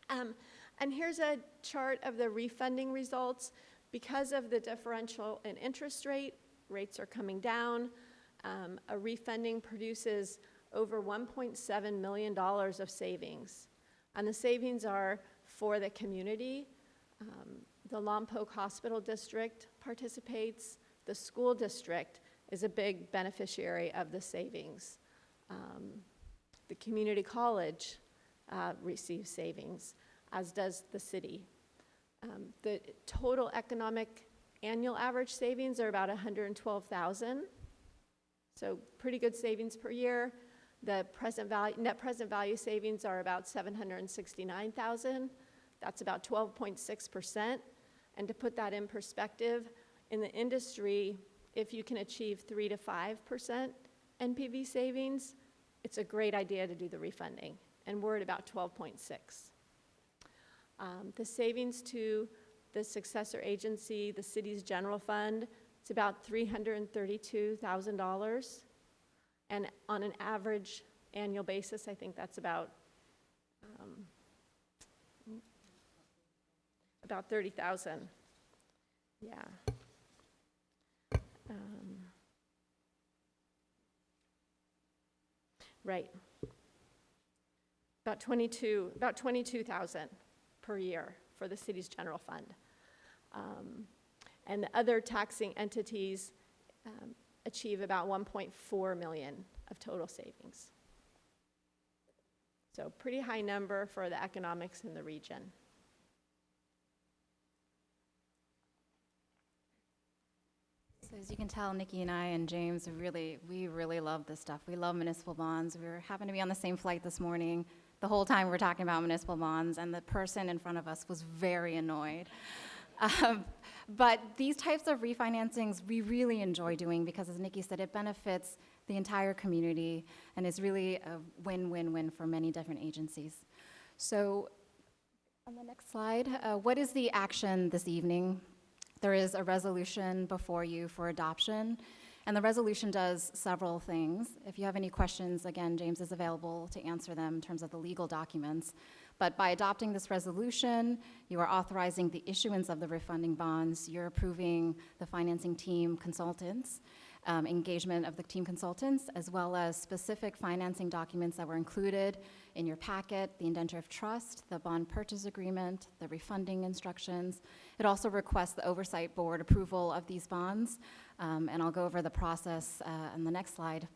And here's a chart of the refunding results. Because of the differential in interest rate, rates are coming down. A refunding produces over $1.7 million of savings. And the savings are for the community. The Lompoc Hospital District participates. The school district is a big beneficiary of the savings. The community college receives savings, as does the city. The total economic annual average savings are about $112,000. So pretty good savings per year. The net present value savings are about $769,000. That's about 12.6%. And to put that in perspective, in the industry, if you can achieve 3 to 5% NPV savings, it's a great idea to do the refunding. And we're at about 12.6. The savings to the successor agency, the city's general fund, it's about $332,000. And on an average annual basis, I think that's about $30,000. Yeah. Right. About 22,000 per year for the city's general fund. And the other taxing entities achieve about 1.4 million of total savings. So pretty high number for the economics in the region. So as you can tell, Nikki and I and James, we really love this stuff. We love municipal bonds. We happened to be on the same flight this morning. The whole time we're talking about municipal bonds, and the person in front of us was very annoyed. But these types of refinancings we really enjoy doing because, as Nikki said, it benefits the entire community and is really a win-win-win for many different agencies. So on the next slide, what is the action this evening? There is a resolution before you for adoption, and the resolution does several things. If you have any questions, again, James is available to answer them in terms of the legal documents. But by adopting this resolution, you are authorizing the issuance of the refunding bonds. You're approving the financing team consultants, engagement of the team consultants, as well as specific financing documents that were included in your packet, the indenture of trust, the bond purchase agreement, the refunding instructions. It also requests the oversight board approval of these bonds, and I'll go over the process on the next slide.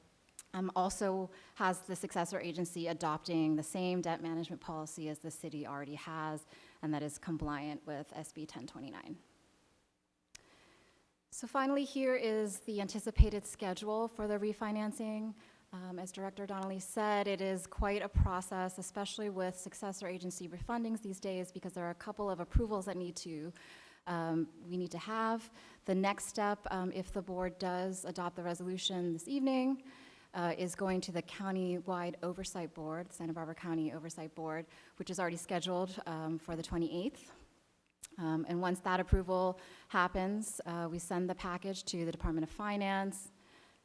Also has the successor agency adopting the same debt management policy as the city already has, and that is compliant with SB 1029. So finally, here is the anticipated schedule for the refinancing. As Director Donnelly said, it is quite a process, especially with successor agency refundings these days, because there are a couple of approvals that we need to have. The next step, if the board does adopt the resolution this evening, is going to the county-wide oversight board, Santa Barbara County Oversight Board, which is already scheduled for the 28th. And once that approval happens, we send the package to the Department of Finance,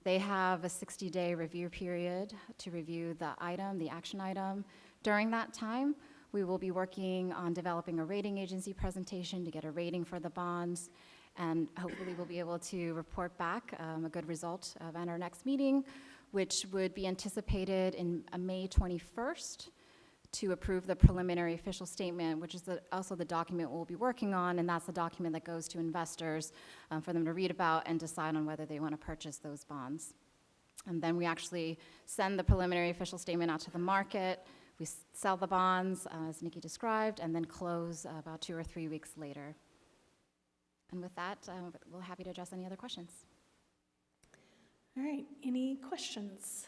They have a 60-day review period to review the item, the action item. During that time, we will be working on developing a rating agency presentation to get a rating for the bonds, and hopefully we'll be able to report back a good result at our next meeting, which would be anticipated in May 21st to approve the preliminary official statement, which is also the document we'll be working on, and that's the document that goes to investors for them to read about and decide on whether they want to purchase those bonds. And then we actually send the preliminary official statement out to the market. We sell the bonds, as Nikki described, and then close about 2 or 3 weeks later. And with that, we're happy to address any other questions. All right, any questions?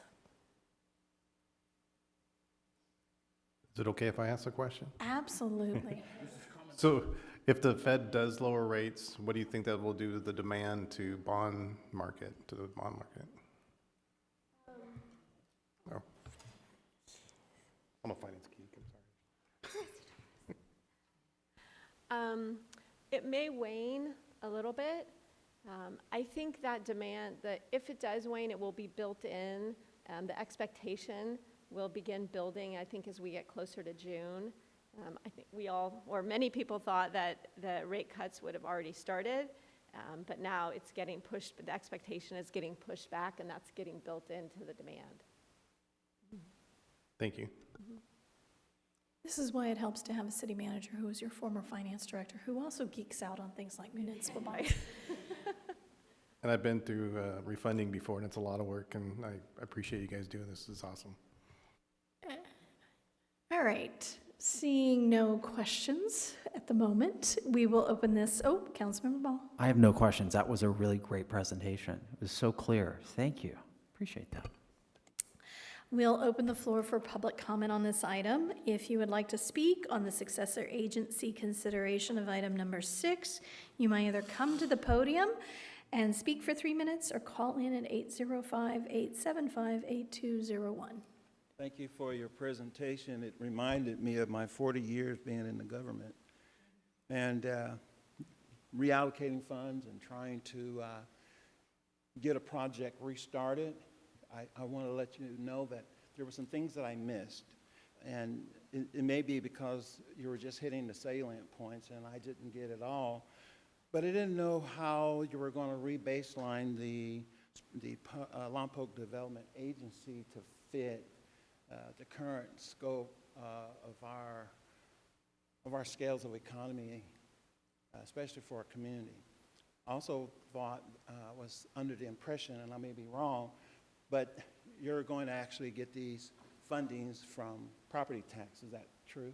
Is it okay if I ask a question? Absolutely. So if the Fed does lower rates, what do you think that will do to the demand to the bond market? No. I'm a finance geek, I'm sorry. It may wane a little bit. I think that demand, that if it does wane, it will be built in. The expectation will begin building, I think, as we get closer to June. I think we all, or many people, thought that the rate cuts would have already started, but now it's getting pushed, the expectation is getting pushed back, and that's getting built into the demand. Thank you. This is why it helps to have a city manager who is your former finance director, who also geeks out on things like municipal bonds. And I've been through refunding before, and it's a lot of work, and I appreciate you guys doing this. This is awesome. All right, seeing no questions at the moment, we will open this. Oh, Councilmember Ball. I have no questions. That was a really great presentation. It was so clear. Thank you. Appreciate that. We'll open the floor for public comment on this item. If you would like to speak on the successor agency consideration of item number 6, you may either come to the podium and speak for 3 minutes or call in at 805-875-8201. Thank you for your presentation. It reminded me of my 40 years being in the government and reallocating funds and trying to get a project restarted. I want to let you know that there were some things that I missed, and it may be because you were just hitting the salient points and I didn't get it all, but I didn't know how you were going to re-baseline the Lompoc Development Agency to fit the current scope of our scales of economy, especially for our community. I also was under the impression, and I may be wrong, but you're going to actually get these fundings from property tax. Is that true?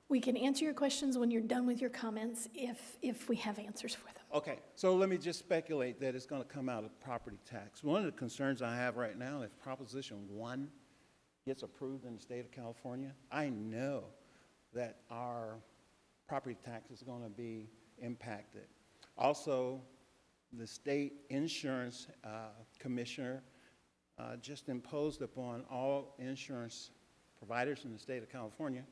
We can answer your questions when you're done with your comments if we have answers for them. Okay, so let me just speculate that it's going to come out of property tax. One of the concerns I have right now, if Proposition 1 gets approved in the state of California, I know that our property tax is going to be impacted. Also, the state insurance commissioner just imposed upon all insurance providers in the state of California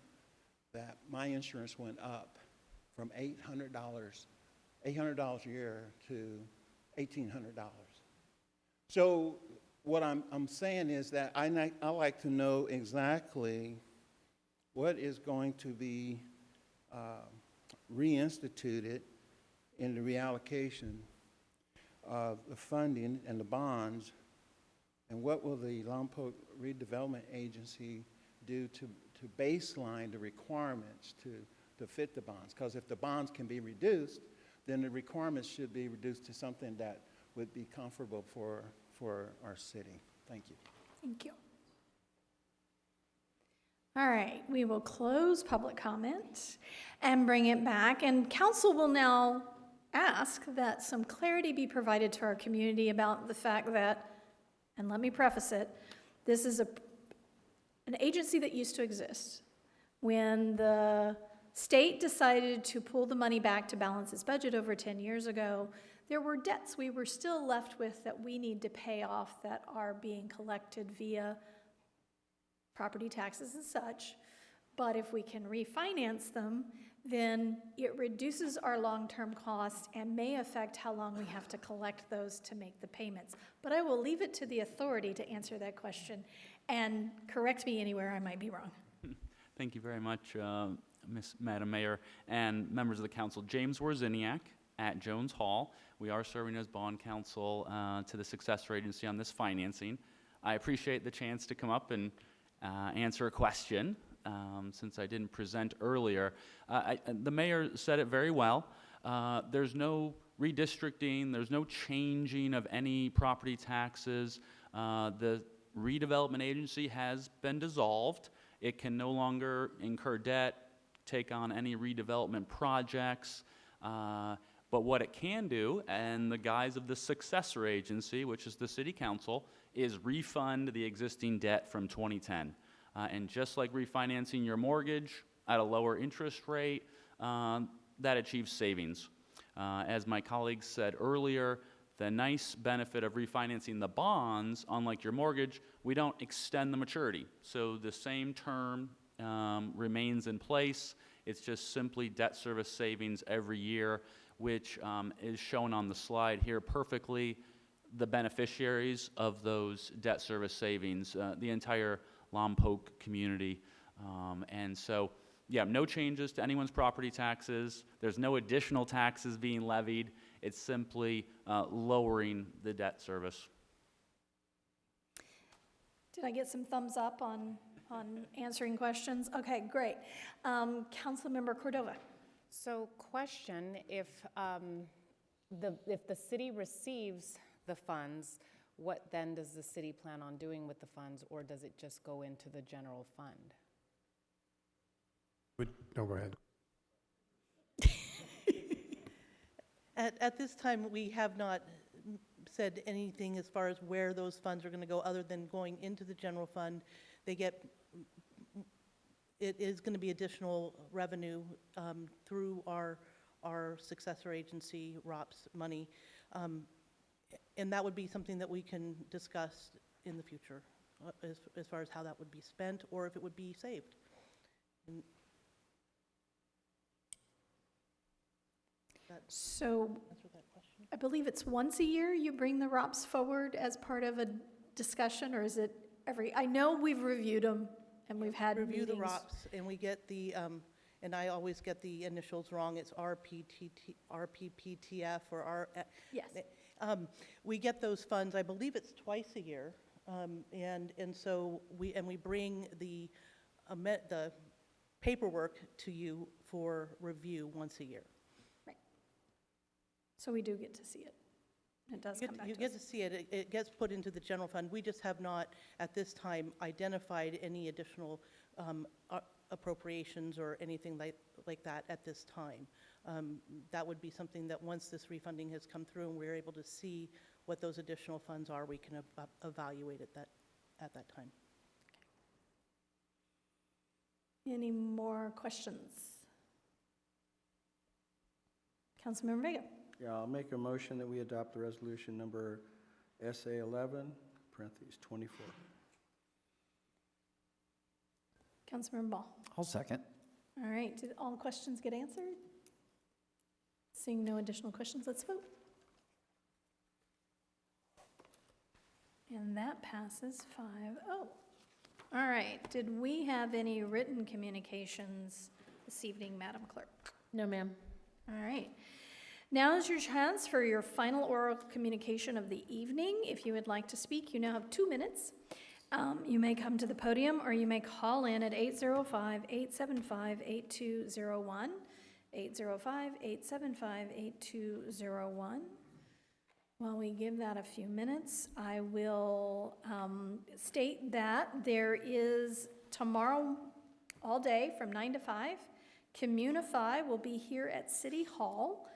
that my insurance went up from $800 a year to $1,800. So what I'm saying is that I like to know exactly what is going to be reinstituted in the reallocation of the funding and the bonds, and what will the Lompoc Redevelopment Agency do to baseline the requirements to fit the bonds? Because if the bonds can be reduced, then the requirements should be reduced to something that would be comfortable for our city. Thank you. Thank you. All right, we will close public comment and bring it back, and council will now ask that some clarity be provided to our community about the fact that, and let me preface it, this is an agency that used to exist. When the state decided to pull the money back to balance its budget over 10 years ago, there were debts we were still left with that we need to pay off that are being collected via property taxes and such. But if we can refinance them, then it reduces our long-term costs and may affect how long we have to collect those to make the payments. But I will leave it to the authority to answer that question and correct me anywhere I might be wrong. Thank you very much, Madam Mayor and members of the council. James Warziniak at Jones Hall. We are serving as bond counsel to the successor agency on this financing. I appreciate the chance to come up and answer a question since I didn't present earlier. The mayor said it very well. There's no redistricting, there's no changing of any property taxes. The redevelopment agency has been dissolved. It can no longer incur debt, take on any redevelopment projects. But what it can do, in the guise of the successor agency, which is the city council, is refund the existing debt from 2010. And just like refinancing your mortgage at a lower interest rate, that achieves savings. As my colleagues said earlier, the nice benefit of refinancing the bonds, unlike your mortgage, we don't extend the maturity. So the same term remains in place. It's just simply debt service savings every year, which is shown on the slide here perfectly. The beneficiaries of those debt service savings, the entire Lompoc community. And so, yeah, no changes to anyone's property taxes. There's no additional taxes being levied. It's simply lowering the debt service. Did I get some thumbs up on answering questions? Okay, great. Councilmember Cordova. So question, if the city receives the funds, what then does the city plan on doing with the funds, or does it just go into the general fund? No, go ahead. At this time, we have not said anything as far as where those funds are going to go, other than going into the general fund. It is going to be additional revenue through our successor agency, ROPS money. And that would be something that we can discuss in the future as far as how that would be spent or if it would be saved. And so I believe it's once a year you bring the ROPS forward as part of a discussion, or is it every? I know we've reviewed them and we've had review meetings. the ROPS, and we get the, and I always get the initials wrong. It's RPPTF or R. Yes. We get those funds. I believe it's twice a year, and so we bring the paperwork to you for review once a year. Right. So we do get to see it. It does come back to us. You get to see it. It gets put into the general fund. We just have not, at this time, identified any additional appropriations or anything like that at this time. That would be something that once this refunding has come through and we're able to see what those additional funds are, we can evaluate it at that time. Any more questions? Councilmember Vega. Yeah, I'll make a motion that we adopt the resolution number SA 11, parentheses 24. Councilmember Ball. I'll second. All right, did all questions get answered? Seeing no additional questions, let's vote. And that passes 5-0. All right, did we have any written communications this evening, Madam Clerk? No, ma'am. All right. Now is your chance for your final oral communication of the evening. If you would like to speak, you now have 2 minutes. You may come to the podium or you may call in at 805-875-8201, 805-875-8201. While we give that a few minutes, I will state that there is tomorrow all day from 9 to 5, Communify will be here at City Hall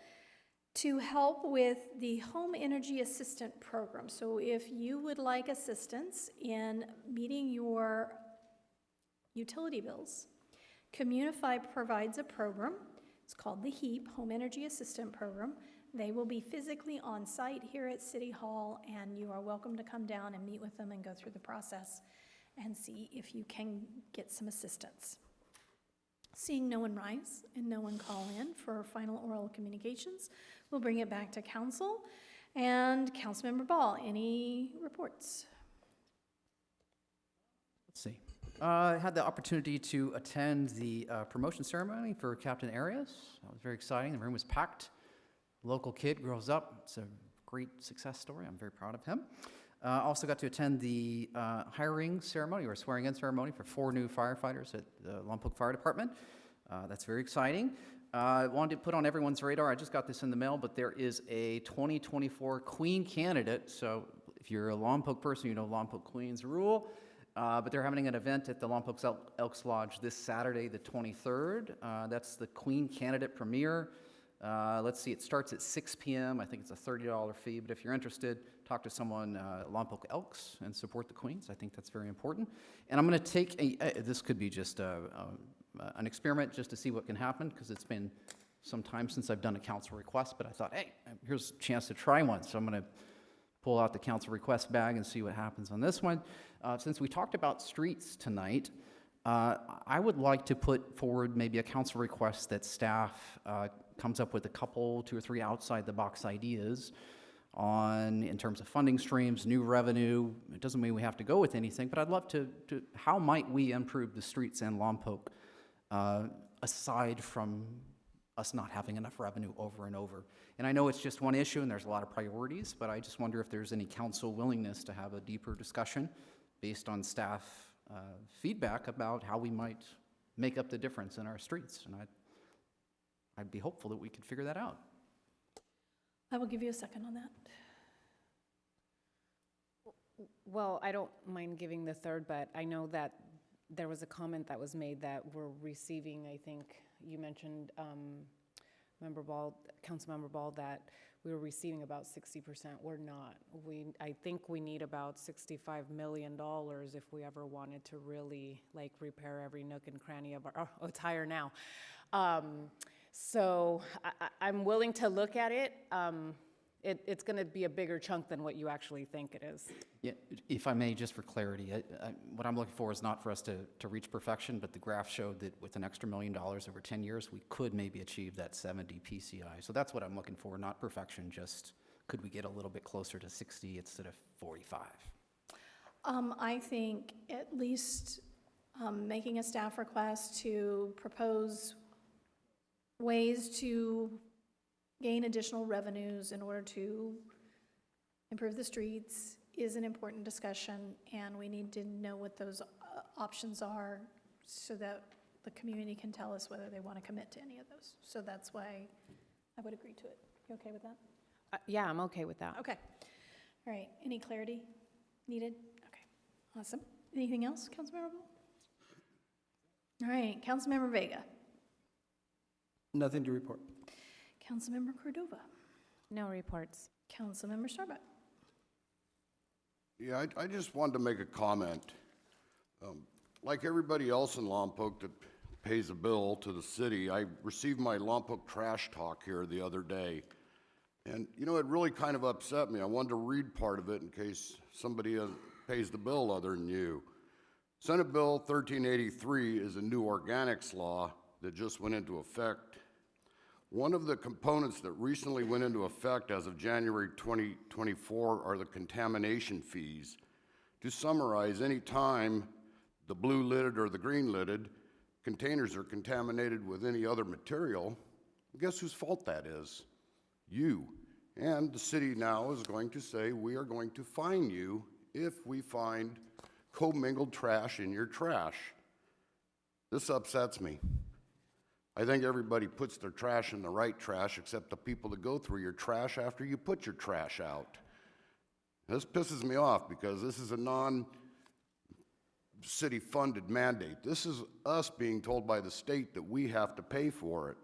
to help with the Home Energy Assistant Program. So if you would like assistance in meeting your utility bills, Communify provides a program. It's called the HEAP, Home Energy Assistant Program. They will be physically on site here at City Hall, and you are welcome to come down and meet with them and go through the process and see if you can get some assistance. Seeing no one rise and no one call in for final oral communications, we'll bring it back to council. And Councilmember Ball, any reports? Let's see. I had the opportunity to attend the promotion ceremony for Captain Arias. That was very exciting. The room was packed. Local kid grows up. It's a great success story. I'm very proud of him. Also got to attend the hiring ceremony or swearing-in ceremony for 4 new firefighters at the Lompoc Fire Department. That's very exciting. I wanted to put on everyone's radar, I just got this in the mail, but there is a 2024 Queen candidate. So if you're a Lompoc person, you know Lompoc Queens rule. But they're having an event at the Lompoc Elks Lodge this Saturday, the 23rd. That's the Queen candidate premiere. Let's see, it starts at 6 p.m. I think it's a $30 fee, but if you're interested, talk to someone at Lompoc Elks and support the Queens. I think that's very important. And I'm going to take this could be just an experiment just to see what can happen, because it's been some time since I've done a council request, but I thought, hey, here's a chance to try one. So I'm going to pull out the council request bag and see what happens on this one. Since we talked about streets tonight, I would like to put forward maybe a council request that staff comes up with a couple, 2 or 3 outside-the-box ideas in terms of funding streams, new revenue. It doesn't mean we have to go with anything, but I'd love to how might we improve the streets in Lompoc aside from us not having enough revenue over and over. And I know it's just one issue and there's a lot of priorities, but I just wonder if there's any council willingness to have a deeper discussion based on staff feedback about how we might make up the difference in our streets. And I'd be hopeful that we could figure that out. I will give you a second on that. Well, I don't mind giving the third, but I know that there was a comment that was made that we're receiving, I think you mentioned, Councilmember Ball, that we were receiving about 60%. We're not. I think we need about $65 million if we ever wanted to really like repair every nook and cranny of our, oh, it's higher now. So I'm willing to look at it. It's going to be a bigger chunk than what you actually think it is. Yeah, if I may, just for clarity, what I'm looking for is not for us to reach perfection, but the graph showed that with an extra $1 million over 10 years, we could maybe achieve that 70 PCI. So that's what I'm looking for, not perfection, just could we get a little bit closer to 60 instead of 45? I think at least making a staff request to propose ways to gain additional revenues in order to improve the streets is an important discussion, and we need to know what those options are so that the community can tell us whether they want to commit to any of those. So that's why I would agree to it. You okay with that? Yeah, I'm okay with that. Okay. All right. Any clarity needed? Okay. Awesome. Anything else, Councilmember Ball? All right. Councilmember Vega. Nothing to report. Councilmember Cordova. No reports. Councilmember Starbuck. Yeah, I just wanted to make a comment. Like everybody else in Lompoc that pays a bill to the city, I received my Lompoc trash talk here the other day. And, you know, it really kind of upset me. I wanted to read part of it in case somebody pays the bill other than you. Senate Bill 1383 is a new organics law that just went into effect. One of the components that recently went into effect as of January 2024 are the contamination fees. To summarize, any time the blue lidded or the green lidded containers are contaminated with any other material, guess whose fault that is? You. And the city now is going to say, we are going to fine you if we find commingled trash in your trash. This upsets me. I think everybody puts their trash in the right trash except the people that go through your trash after you put your trash out. This pisses me off because this is a non-city funded mandate. This is us being told by the state that we have to pay for it.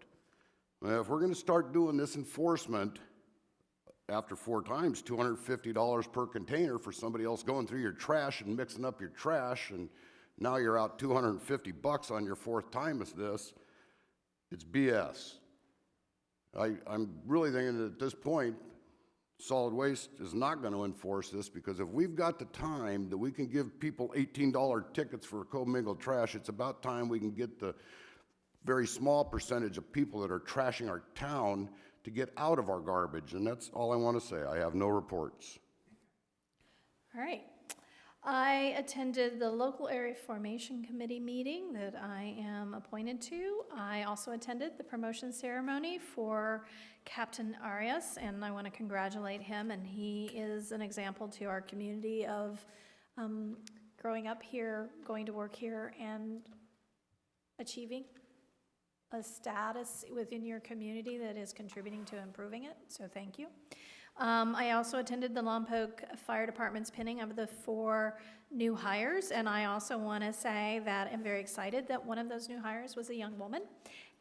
If we're going to start doing this enforcement after 4 times, $250 per container for somebody else going through your trash and mixing up your trash, and now you're out $250 on your 4th time as this, it's BS. I'm really thinking that at this point, solid waste is not going to enforce this, because if we've got the time that we can give people $18 tickets for commingled trash, it's about time we can get the very small percentage of people that are trashing our town to get out of our garbage. And that's all I want to say. I have no reports. All right. I attended the local area formation committee meeting that I am appointed to. I also attended the promotion ceremony for Captain Arias, and I want to congratulate him. And he is an example to our community of growing up here, going to work here, and achieving a status within your community that is contributing to improving it. So thank you. I also attended the Lompoc Fire Department's pinning of the 4 new hires, and I also want to say that I'm very excited that one of those new hires was a young woman,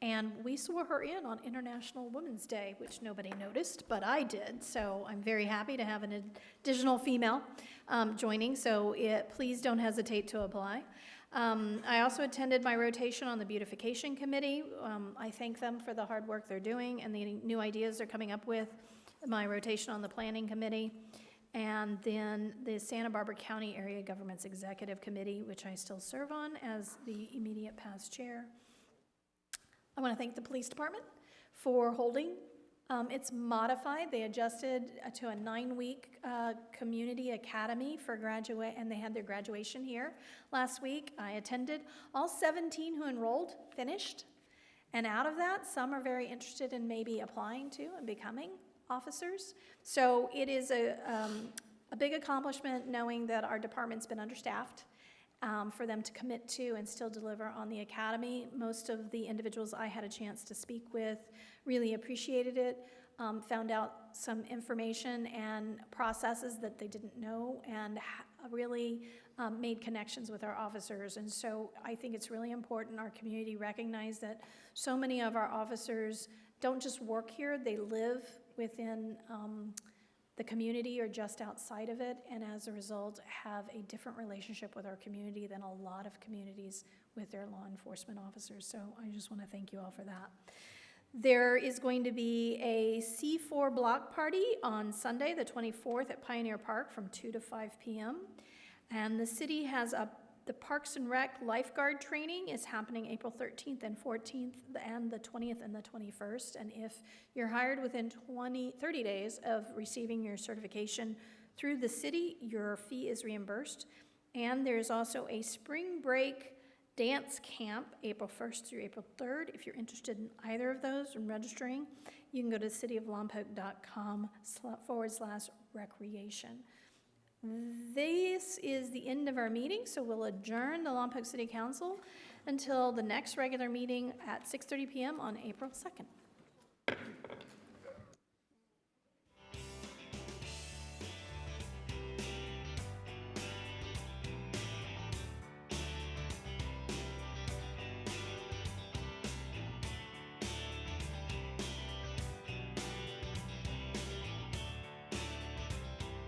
and we swore her in on International Women's Day, which nobody noticed, but I did, so I'm very happy to have an additional female joining, so please don't hesitate to apply. I also attended my rotation on the beautification committee. I thank them for the hard work they're doing and the new ideas they're coming up with. My rotation on the planning committee, and then the Santa Barbara County Area Government's Executive Committee, which I still serve on as the immediate past chair. I want to thank the police department for holding. It's modified. They adjusted to a 9-week community academy for graduate, and they had their graduation here last week. I attended. All 17 who enrolled finished, and out of that, some are very interested in maybe applying to and becoming officers. So it is a big accomplishment knowing that our department's been understaffed for them to commit to and still deliver on the academy. Most of the individuals I had a chance to speak with really appreciated it, found out some information and processes that they didn't know, and really made connections with our officers. And so I think it's really important our community recognize that so many of our officers don't just work here, they live within the community or just outside of it, and as a result have a different relationship with our community than a lot of communities with their law enforcement officers. So I just want to thank you all for that. There is going to be a C4 block party on Sunday, the 24th at Pioneer Park from 2 to 5 p.m. And the city has the Parks and Rec lifeguard training is happening April 13th and 14th and the 20th and the 21st. And if you're hired within 30 days of receiving your certification through the city, your fee is reimbursed. And there's also a spring break dance camp April 1st through April 3rd. If you're interested in either of those and registering, you can go to cityoflompoc.com/recreation. This is the end of our meeting, so we'll adjourn the Lompoc City Council until the next regular meeting at 6:30 p.m. on April 2nd.